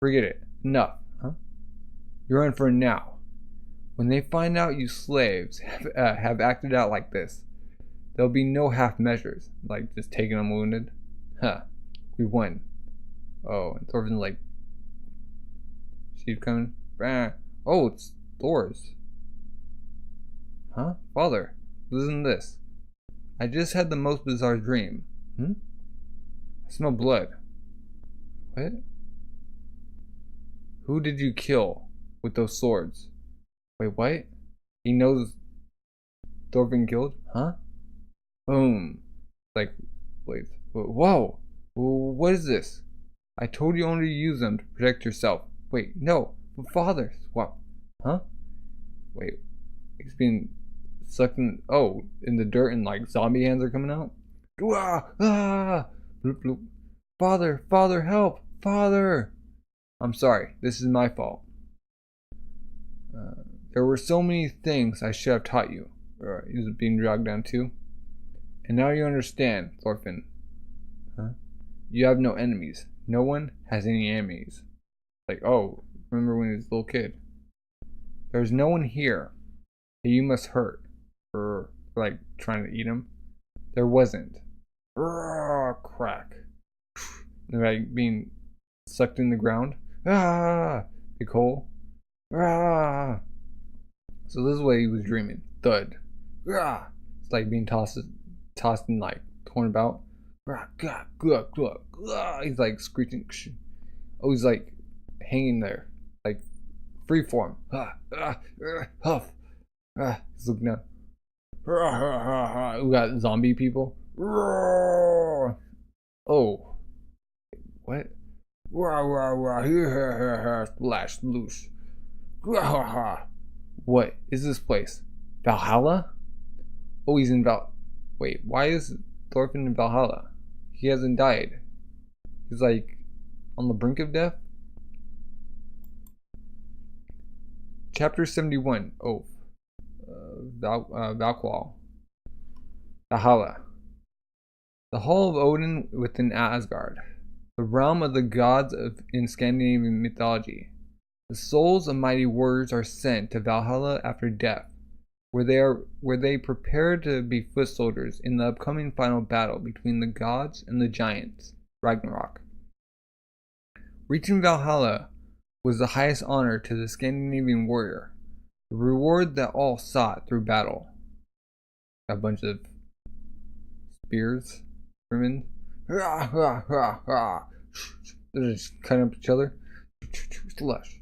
Forget it. Enough. Huh? You're in for it now. When they find out you slaves have acted out like this, there'll be no half measures, just taking them wounded. Huh. We won. Oh, and Thorfinn's she's coming. Oh, it's Thor's. Huh? Father, listen to this. I just had the most bizarre dream. I smell blood. What? Who did you kill with those swords? Wait, what? He knows Thorfinn killed? Huh? Boom. Wait. Whoa. What is this? I told you only to use them to protect yourself. Wait, no. But father. What? Huh? Wait. He's being sucked in. Oh, in the dirt and zombie hands are coming out? Bloop, bloop. Father, help! Father! I'm sorry. This is my fault. There were so many things I should have taught you. He's being dragged down too. And now you understand, Thorfinn. Huh? You have no enemies. No one has any enemies. Oh, remember when he was a little kid? There's no one here that you must hurt for trying to eat him. There wasn't. Crack. They're being sucked in the ground. Big hole. So this is what he was dreaming. Thud. It's being tossed and torn about. He's screeching. Oh, he's hanging there, free form. Huff. He's looking down. We got zombie people. Oh, what? Splash, sploosh. What is this place? Valhalla? Oh, he's in Wait, why is Thorfinn in Valhalla? He hasn't died. He's on the brink of death? Chapter 71. Oh. Valhalla. The Hall of Odin within Asgard, the realm of the gods in Scandinavian mythology. The souls of mighty warriors are sent to Valhalla after death, where they prepare to be foot soldiers in the upcoming final battle between the gods and the giants, Ragnarok. Reaching Valhalla was the highest honor to the Scandinavian warrior, the reward that all sought through battle. A bunch of spears, women. They're just cutting up each other. Slush.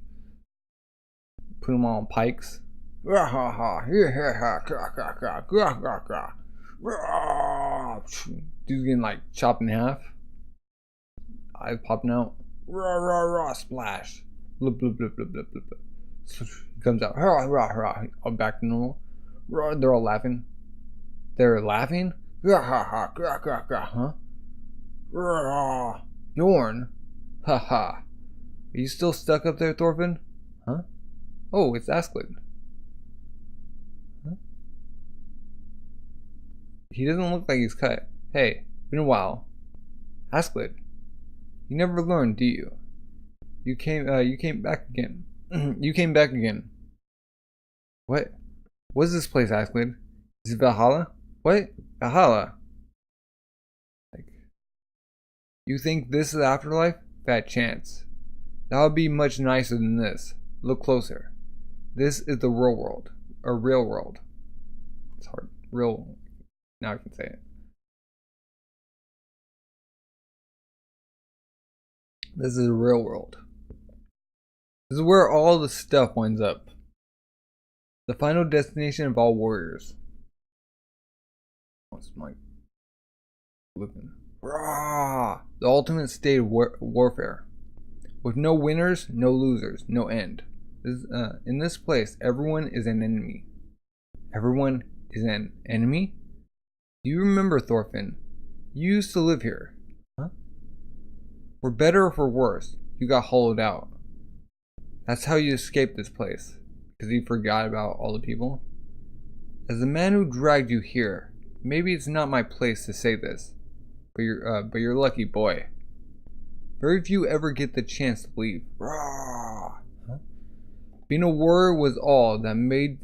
Put them all on pikes. Dude's getting like chopped in half. Eyes popping out. Splash. Blub, blub, blub, blub, blub, blub. He comes out. All back to normal. They're all laughing. They're laughing? Huh? Yorn? Haha. Are you still stuck up there, Thorfinn? Huh? Oh, it's Asklid. Huh? He doesn't look like he's cut. Hey, been a while. Asklid, you never learned, do you? You came back again. You came back again. What? What is this place, Asklid? Is it Valhalla? What? Valhalla? Like, you think this is the afterlife? Fat chance. That would be much nicer than this. Look closer. This is the real world. A real world. It's hard. Real. Now I can say it. This is a real world. This is where all the stuff winds up. The final destination of all warriors. What's my looking? The ultimate state of warfare. With no winners, no losers, no end. In this place, everyone is an enemy. Everyone is an enemy? Do you remember, Thorfinn? You used to live here. Huh? For better or for worse, you got hollowed out. That's how you escaped this place. Because you forgot about all the people. As the man who dragged you here, maybe it's not my place to say this, but you're a lucky boy. Very few ever get the chance to leave. Huh? Being a warrior was all that made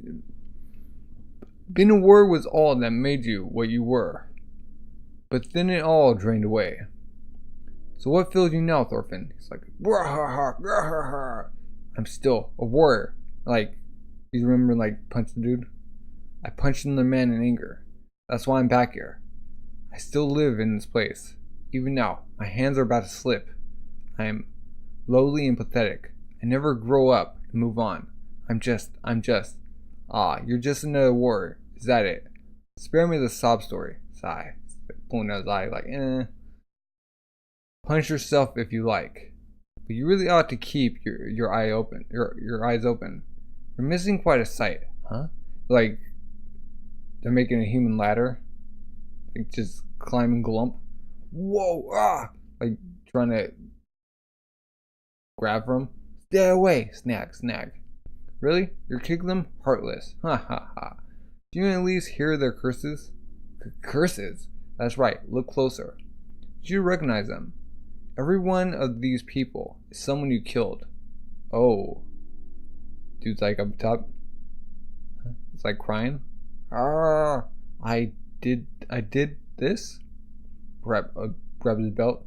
you what you were. But then it all drained away. So what fills you now, Thorfinn? He's like, I'm still a warrior. Like, you remember like punch the dude? I punched another man in anger. That's why I'm back here. I still live in this place. Even now, my hands are about to slip. I am lowly and pathetic. I never grow up and move on. I'm just. You're just another warrior. Is that it? Spare me the sob story. Sigh. Pulling out his eye like, Punch yourself if you like. But you really ought to keep your eyes open. You're missing quite a sight, huh? Like, they're making a human ladder. Like, just climbing glump. Whoa, like, trying to grab from. Stay away, snag. Really? You're kicking them? Heartless. Ha ha ha. Do you at least hear their curses? Curses? That's right, look closer. Did you recognize them? Every one of these people is someone you killed. Oh. Dude's like up top. It's like crying. I did this? Grabs his belt.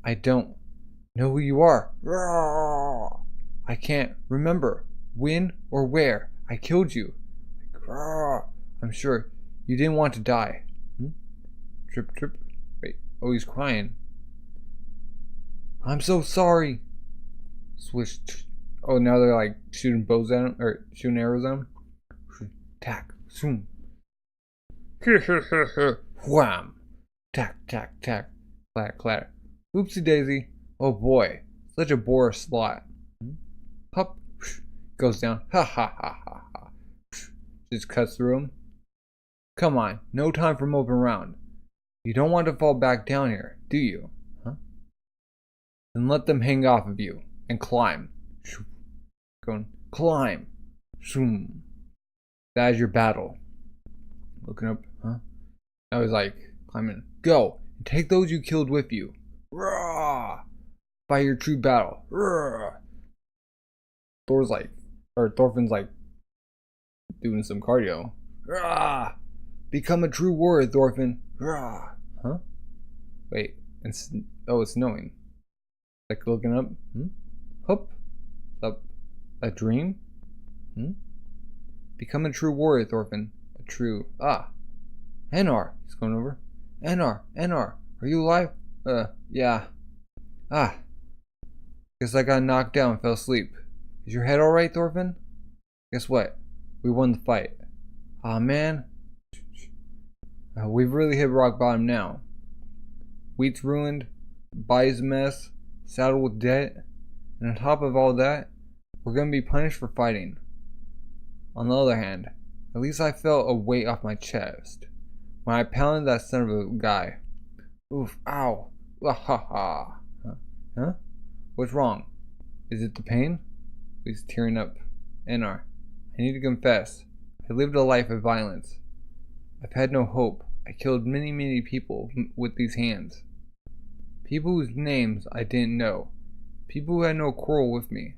I don't know who you are. I can't remember when or where I killed you. I'm sure you didn't want to die. Trip. Wait. Oh, he's crying. I'm so sorry. Swish. Oh, now they're like shooting bows at him, or shooting arrows at him. Tack. Zoom. Wham. Tack. Clatter. Oopsie daisy. Oh boy. Such a bore slot. Hup. Goes down. Ha. Just cuts through him. Come on. No time for moping around. You don't want to fall back down here, do you? Huh? Then let them hang off of you and climb. Going, climb. Shoom. That is your battle. Looking up, huh? I was like, climbing. Go! And take those you killed with you. Rah! Fight your true battle. Rah! Thorfinn's like doing some cardio. Rah! Become a true warrior, Thorfinn. Rah! Huh? Wait, it's snowing. Like looking up. Hup. Up. A dream? Become a true warrior, Thorfinn. A true. Einar. He's going over. Einar. Are you alive? Yeah. Guess I got knocked down and fell asleep. Is your head alright, Thorfinn? Guess what? We won the fight. Aw, man. We've really hit rock bottom now. Wheat's ruined. Body's a mess. Saddled with debt. And on top of all that, we're gonna be punished for fighting. On the other hand, at least I felt a weight off my chest when I pounded that son of a guy. Oof, ow. Ha. Huh? What's wrong? Is it the pain? He's tearing up. Einar, I need to confess. I lived a life of violence. I've had no hope. I killed many people with these hands. People whose names I didn't know. People who had no quarrel with me.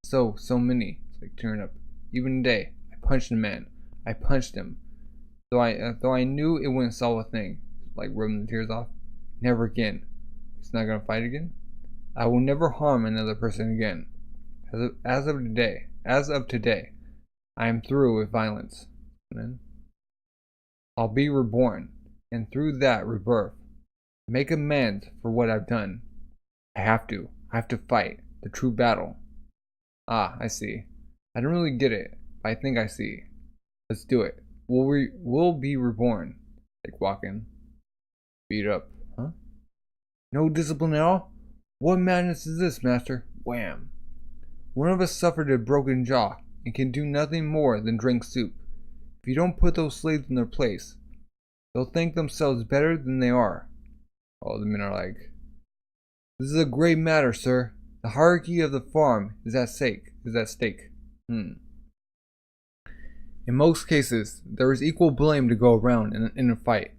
So many. It's like tearing up. Even today, I punched a man. I punched him. Though I knew it wouldn't solve a thing. Like rubbing the tears off. Never again. He's not gonna fight again? I will never harm another person again. As of today, I am through with violence. I'll be reborn, and through that rebirth, make amends for what I've done. I have to fight the true battle. I see. I don't really get it, but I think I see. Let's do it. We'll be reborn. Like walking. Beat up. Huh? No discipline at all? What madness is this, master? Wham. One of us suffered a broken jaw and can do nothing more than drink soup. If you don't put those slaves in their place, they'll think themselves better than they are. All the men are like, this is a great matter, sir. The hierarchy of the farm is at stake. In most cases, there is equal blame to go around in a fight.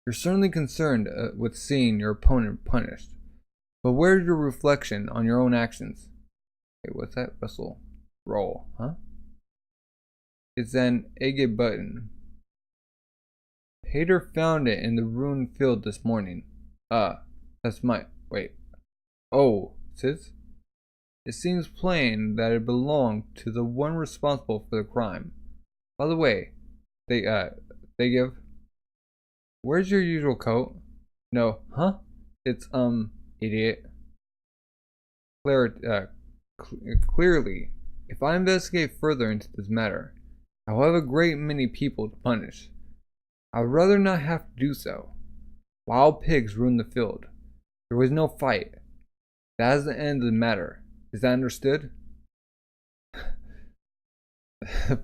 You're certainly concerned with seeing your opponent punished. But where's your reflection on your own actions? Wait, what's that? Wrestle. Roll, huh? It's an agate button. Hader found it in the ruined field this morning. That's my... Wait. Oh, sis? It seems plain that it belonged to the one responsible for the crime. By the way, they give... Where's your usual coat? No, huh? It's, idiot. Clearly, if I investigate further into this matter, I will have a great many people to punish. I would rather not have to do so. Wild pigs ruined the field. There was no fight. That is the end of the matter. Is that understood?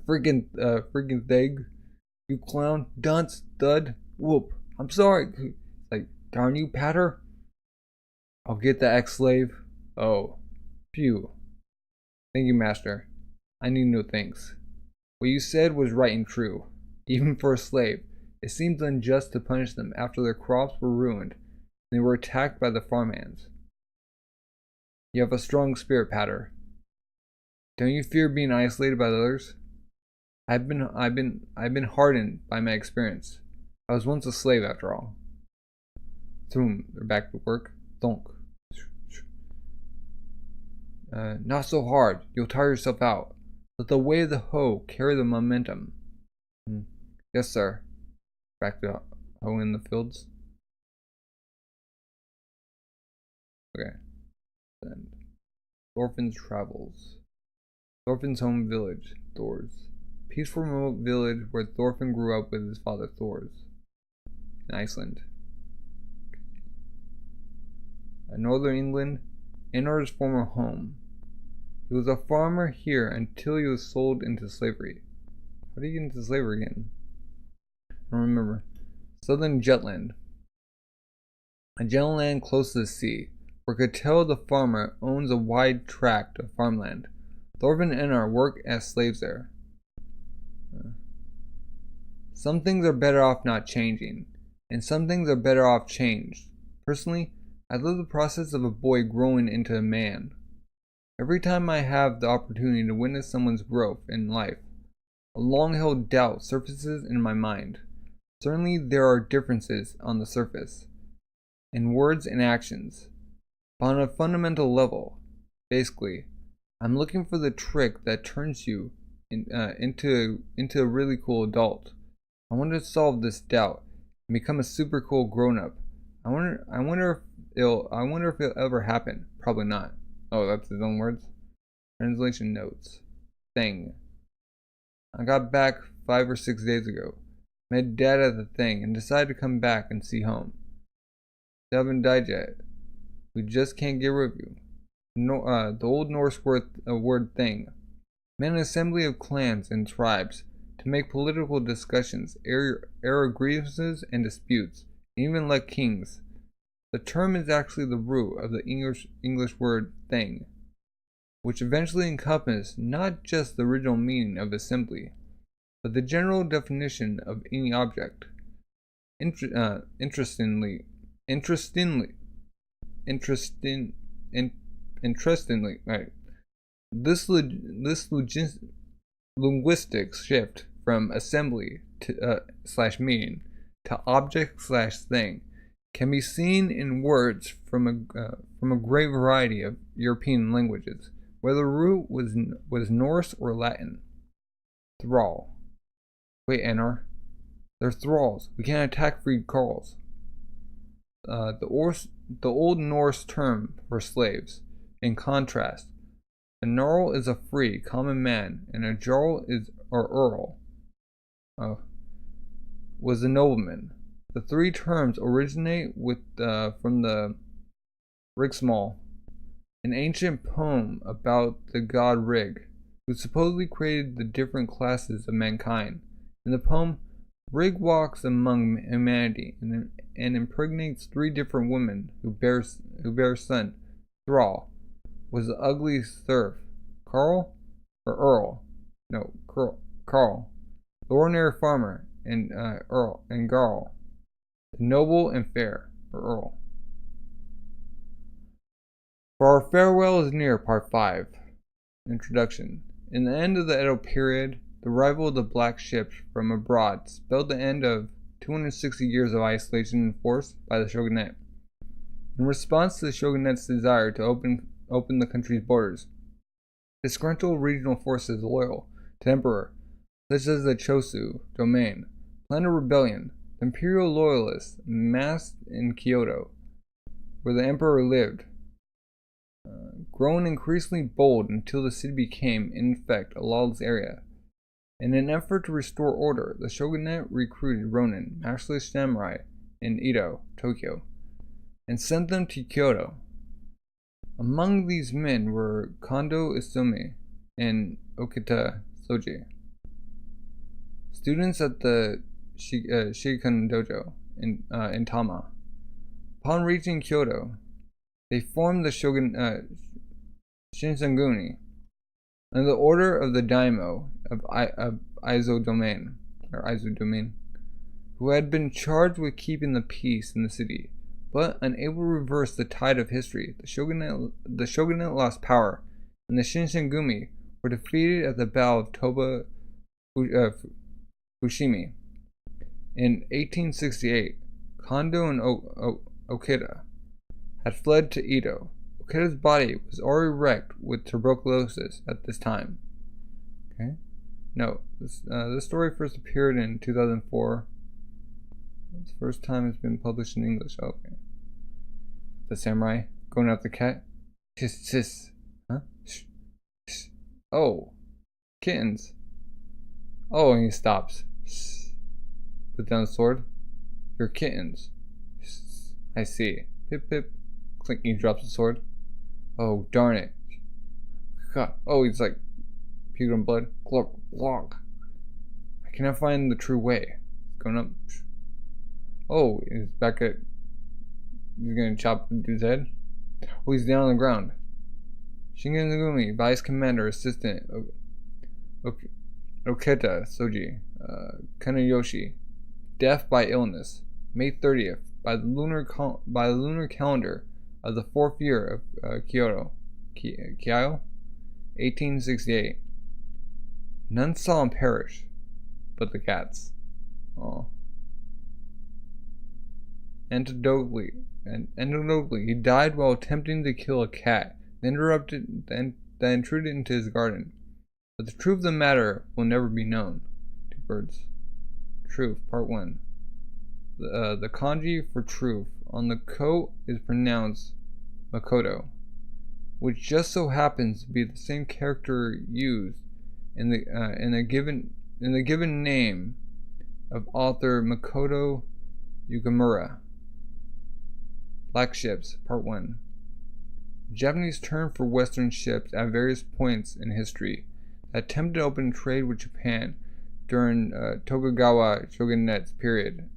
Freaking thing. You clown, dunce, dud, whoop. I'm sorry. Like, darn you, Patter. I'll get the ex-slave. Oh, phew. Thank you, master. I need no thanks. What you said was right and true. Even for a slave, it seems unjust to punish them after their crops were ruined and they were attacked by the farmhands. You have a strong spirit, Patter. Don't you fear being isolated by others? I've been hardened by my experience. I was once a slave after all. Throom, they're back to work. Thunk. Not so hard. You'll tire yourself out. Let the weight of the hoe carry the momentum. Yes, sir. Back to hoe in the fields. Okay. Then Thorfinn's travels. Thorfinn's home village, Thors. Peaceful remote village where Thorfinn grew up with his father Thors. In Iceland. In northern England, Einar's former home. He was a farmer here until he was sold into slavery. How did he get into slavery again? I don't remember. Southern Jutland. A gentle land close to the sea, where Ketil the farmer owns a wide tract of farmland. Thorfinn and Einar work as slaves there. Some things are better off not changing, and some things are better off changed. Personally, I love the process of a boy growing into a man. Every time I have the opportunity to witness someone's growth in life, a long-held doubt surfaces in my mind. Certainly there are differences on the surface, in words and actions, but on a fundamental level, basically, I'm looking for the trick that turns you into a really cool adult. I want to solve this doubt and become a super cool grown-up. I wonder if it'll ever happen. Probably not. Oh, that's his own words. Translation notes. Thing. I got back 5 or 6 days ago. Met Dad at the thing and decided to come back and see home. They haven't died yet. We just can't get rid of you. The Old Norse word thing meant an assembly of clans and tribes to make political discussions, air grievances and disputes, and even elect kings. The term is actually the root of the English word thing, which eventually encompassed not just the original meaning of assembly, but the general definition of any object. Interestingly, right? This linguistic shift from assembly to /meaning to object/thing can be seen in words from a great variety of European languages, whether the root was Norse or Latin. Thrall. Wait, Anar. They're thralls. We can't attack freed carls. The Old Norse term for slaves. In contrast, a Gnarl is a free, common man, and a Jarl Earl was a nobleman. The three terms originate from the Rigsmal, an ancient poem about the god Rig, who supposedly created the different classes of mankind. In the poem, Rig walks among humanity and impregnates 3 different women who bear a son. Thrall was the ugly serf. Carl or Earl? No, Carl. The ordinary farmer, and Earl and Garl. The noble and fair, or Earl. For our farewell is near, part 5. Introduction. In the end of the Edo period, the arrival of the black ships from abroad spelled the end of 260 years of isolation enforced by the shogunate. In response to the shogunate's desire to open the country's borders, disgruntled regional forces loyal to the emperor, such as the Chosu domain, planned a rebellion. The imperial loyalists massed in Kyoto, where the emperor lived, grown increasingly bold until the city became, in effect, a lawless area. In an effort to restore order, the shogunate recruited ronin, masterless samurai, in Edo, Tokyo, and sent them to Kyoto. Among these men were Kondo Isumi and Okita Soji, students at the Shikan Dojo in Tama. Upon reaching Kyoto, they formed the Shinsengumi under the order of the daimyo of Aizo domain, who had been charged with keeping the peace in the city. But unable to reverse the tide of history, the shogunate lost power, and the Shinsengumi were defeated at the Battle of Toba Fushimi. In 1868, Kondo and Okita had fled to Edo. Okita's body was already wrecked with tuberculosis at this time. Okay. No, this story first appeared in 2004. It's the first time it's been published in English. Oh, okay. The samurai going after the cat. Sis. Huh? Shh. Shh. Oh. Kittens. Oh, and he stops. Shh. Put down the sword. You're kittens. Shh. I see. Pip pip. Clink, he drops the sword. Oh, darn it. God. Oh, he's like puking on blood. Glug, glug. I cannot find the true way. Going up. Oh, he's back at. He's gonna chop the dude's head. Oh, he's down on the ground. Shinsengumi, Vice Commander, Assistant Oketa Soji, Kanayoshi, death by illness, May 30th, by the lunar calendar of the 4th year of Kyoto, 1868. None saw him perish, but the cats. Oh. Anecdotally, he died while attempting to kill a cat that intruded into his garden. But the truth of the matter will never be known. Two birds. Truth, Part 1. The kanji for truth on the coat is pronounced Makoto, which just so happens to be the same character used in the given name of author Makoto Yugamura. Black ships, Part 1. The Japanese term for Western ships at various points in history that attempted to open trade with Japan during Tokugawa shogunate's period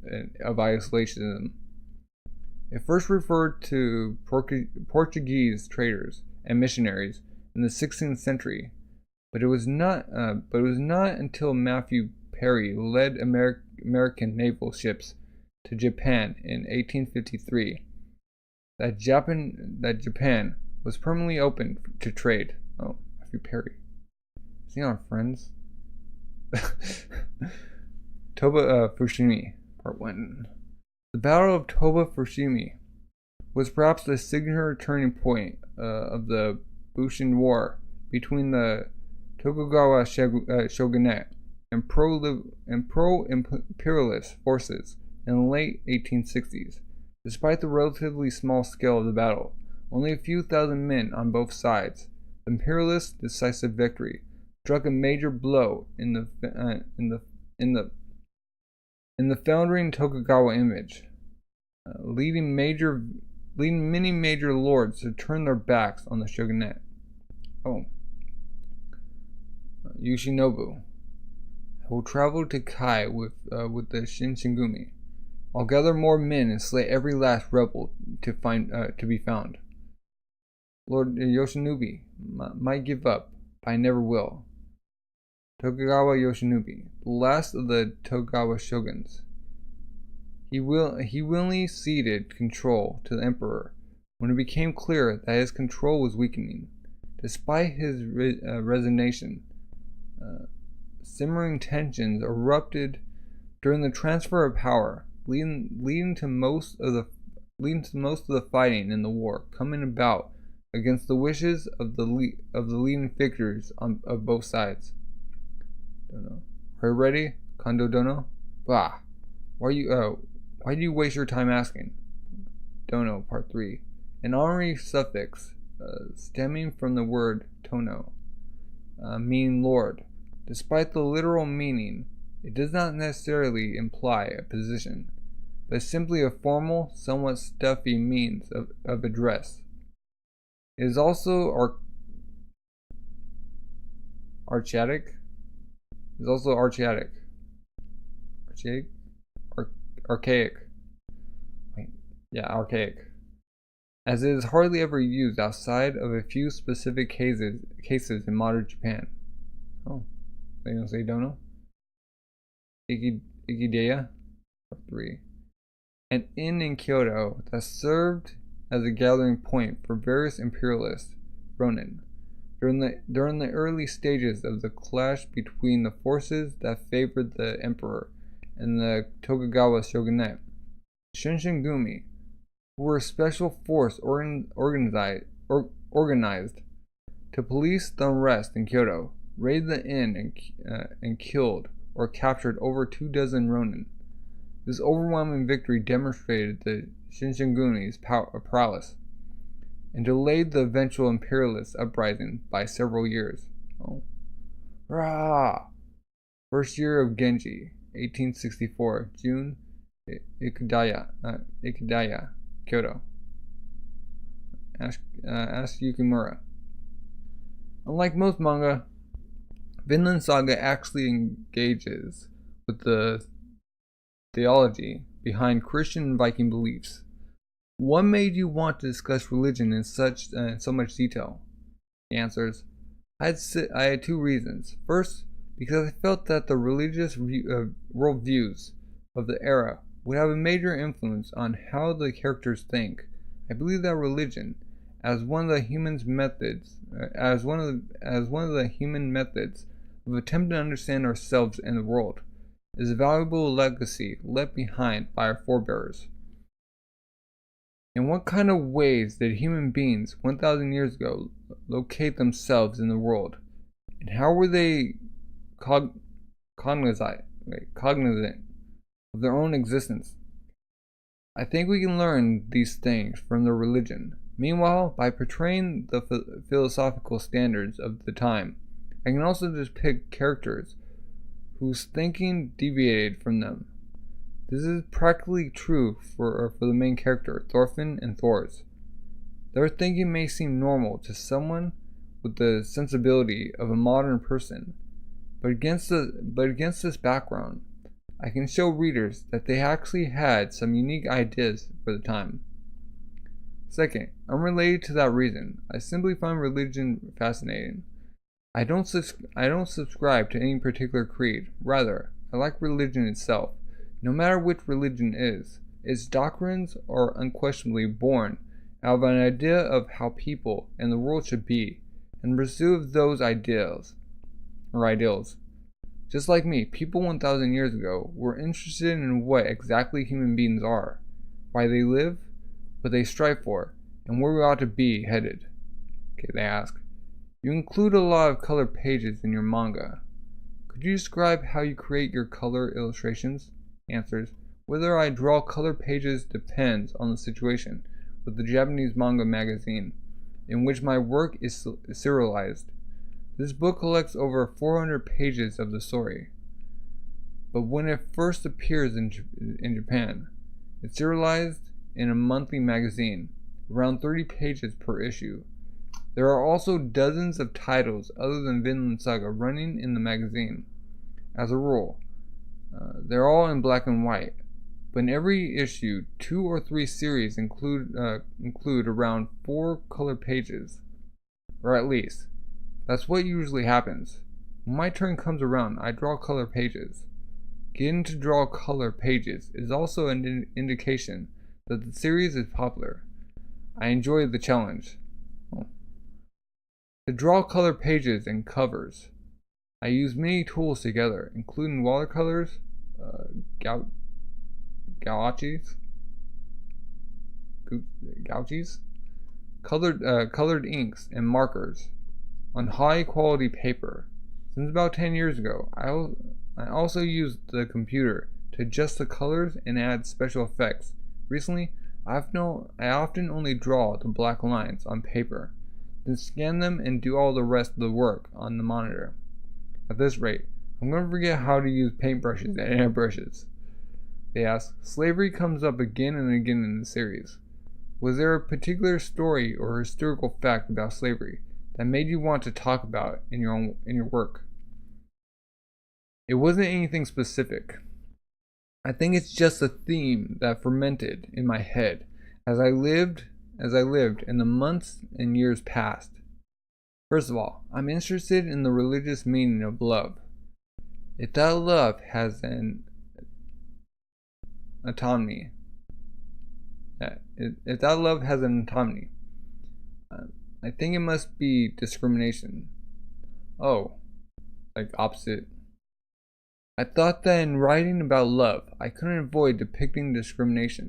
of isolationism. It first referred to Portuguese traders and missionaries in the 16th century, but it was not until Matthew Perry led American naval ships to Japan in 1853 that Japan was permanently open to trade. Oh, Matthew Perry. Is he on Friends? Toba Fushimi, Part 1. The Battle of Toba Fushimi was perhaps the signature turning point of the Bushin War between the Tokugawa shogunate and pro-imperialist forces in the late 1860s. Despite the relatively small scale of the battle, only a few thousand men on both sides, the imperialists' decisive victory struck a major blow in the foundering Tokugawa image, leading many major lords to turn their backs on the shogunate. Oh, Yoshinobu. I will travel to Kai with the Shinsengumi. I'll gather more men and slay every last rebel to be found. Lord Yoshinobu might give up, but I never will. Tokugawa Yoshinobu, the last of the Tokugawa shoguns. He willingly ceded control to the emperor when it became clear that his control was weakening. Despite his resignation, simmering tensions erupted during the transfer of power, leading to most of the fighting in the war coming about against the wishes of the leading figures of both sides. Dono. Are you ready, Kondo Dono? Bah. Why do you waste your time asking? Dono, Part 3. An honorary suffix stemming from the word tono, meaning lord. Despite the literal meaning, it does not necessarily imply a position, but simply a formal, somewhat stuffy means of address. It is also archaic. Archaic. As it is hardly ever used outside of a few specific cases in modern Japan. Oh, they don't say dono? Ikideya, Part 3. An inn in Kyoto that served as a gathering point for various imperialist ronin during the early stages of the clash between the forces that favored the emperor and the Tokugawa shogunate. Shinsengumi, who were a special force organized to police the unrest in Kyoto, raided the inn and killed or captured over 24 ronin. This overwhelming victory demonstrated the Shinsengumi's prowess and delayed the eventual imperialist uprising by several years. Oh. Rah! First year of Genji, 1864, June, Ikudaya, Kyoto. Ask Yukimura. Unlike most manga, Vinland Saga actually engages with the theology behind Christian and Viking beliefs. What made you want to discuss religion in so much detail? The answer is, I had two reasons. First, because I felt that the religious worldviews of the era would have a major influence on how the characters think. I believe that religion, as one of the human methods of attempting to understand ourselves and the world, is a valuable legacy left behind by our forebears. In what kind of ways did human beings 1,000 years ago locate themselves in the world? And how were they cognizant of their own existence? I think we can learn these things from their religion. Meanwhile, by portraying the philosophical standards of the time, I can also depict characters whose thinking deviated from them. This is practically true for the main character, Thorfinn and Thors. Their thinking may seem normal to someone with the sensibility of a modern person, but against this background, I can show readers that they actually had some unique ideas for the time. Second, unrelated to that reason, I simply find religion fascinating. I don't subscribe to any particular creed. Rather, I like religion itself. No matter which religion is, its doctrines are unquestionably born out of an idea of how people and the world should be, and the pursuit of those ideals. Just like me, people 1,000 years ago were interested in what exactly human beings are, why they live, what they strive for, and where we ought to be headed. Okay, they ask. You include a lot of color pages in your manga. Could you describe how you create your color illustrations? Answers. Whether I draw color pages depends on the situation with the Japanese manga magazine, in which my work is serialized. This book collects over 400 pages of the story. But when it first appears in Japan, it's serialized in a monthly magazine, around 30 pages per issue. There are also dozens of titles other than Vinland Saga running in the magazine. As a rule, they're all in black and white, but in every issue, 2 or 3 series include around 4 color pages, or at least, that's what usually happens. When my turn comes around, I draw color pages. Getting to draw color pages is also an indication that the series is popular. I enjoy the challenge. To draw color pages and covers, I use many tools together, including watercolors, gouaches, colored inks, and markers on high quality paper. Since about 10 years ago, I also use the computer to adjust the colors and add special effects. Recently, I often only draw the black lines on paper, then scan them and do all the rest of the work on the monitor. At this rate, I'm going to forget how to use paintbrushes and airbrushes. They ask, slavery comes up again and again in the series. Was there a particular story or historical fact about slavery that made you want to talk about in your work? It wasn't anything specific. I think it's just a theme that fermented in my head as I lived in the months and years past. First of all, I'm interested in the religious meaning of love. If that love has an autonomy, I think it must be discrimination. Oh, like opposite. I thought that in writing about love, I couldn't avoid depicting discrimination,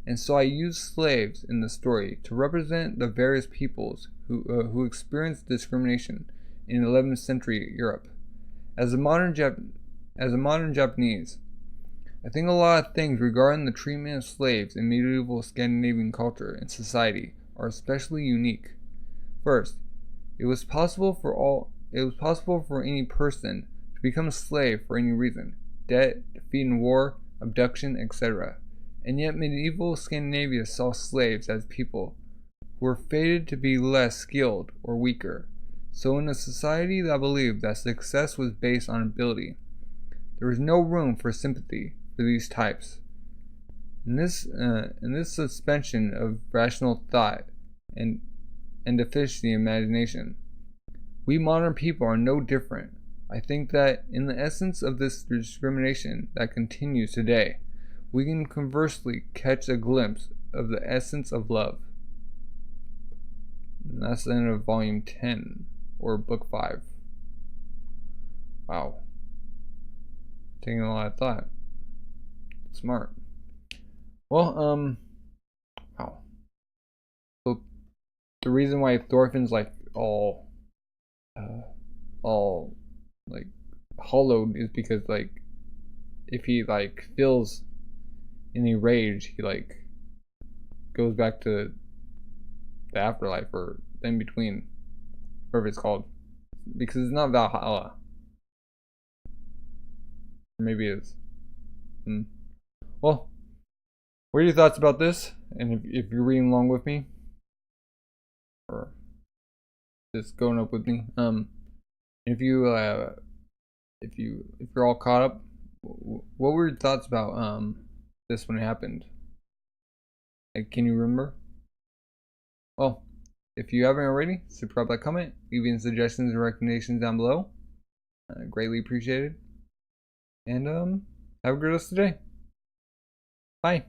and so I used slaves in the story to represent the various peoples who experienced discrimination in 11th century Europe. As a modern Japanese, I think a lot of things regarding the treatment of slaves in medieval Scandinavian culture and society are especially unique. First, it was possible for any person to become a slave for any reason: debt, defeat in war, abduction, etc. And yet medieval Scandinavia saw slaves as people who were fated to be less skilled or weaker. So in a society that believed that success was based on ability, there was no room for sympathy for these types. In this suspension of rational thought and deficiency imagination, we modern people are no different. I think that in the essence of this discrimination that continues today, we can conversely catch a glimpse of the essence of love. And that's the end of volume 10, or book 5. Wow. Taking a lot of thought. Smart. Well, wow. So the reason why Thorfinn's like all like hollowed is because like if he like feels any rage, he like goes back to the afterlife or in between, whatever it's called, because it's not Valhalla. Or maybe it is. Well, what are your thoughts about this? And if you're reading along with me, or just going up with me, if you're all caught up, what were your thoughts about this when it happened? Like, can you remember? Well, if you haven't already, subscribe, like, comment, leave any suggestions and recommendations down below. Greatly appreciated. And have a good rest of the day. Bye.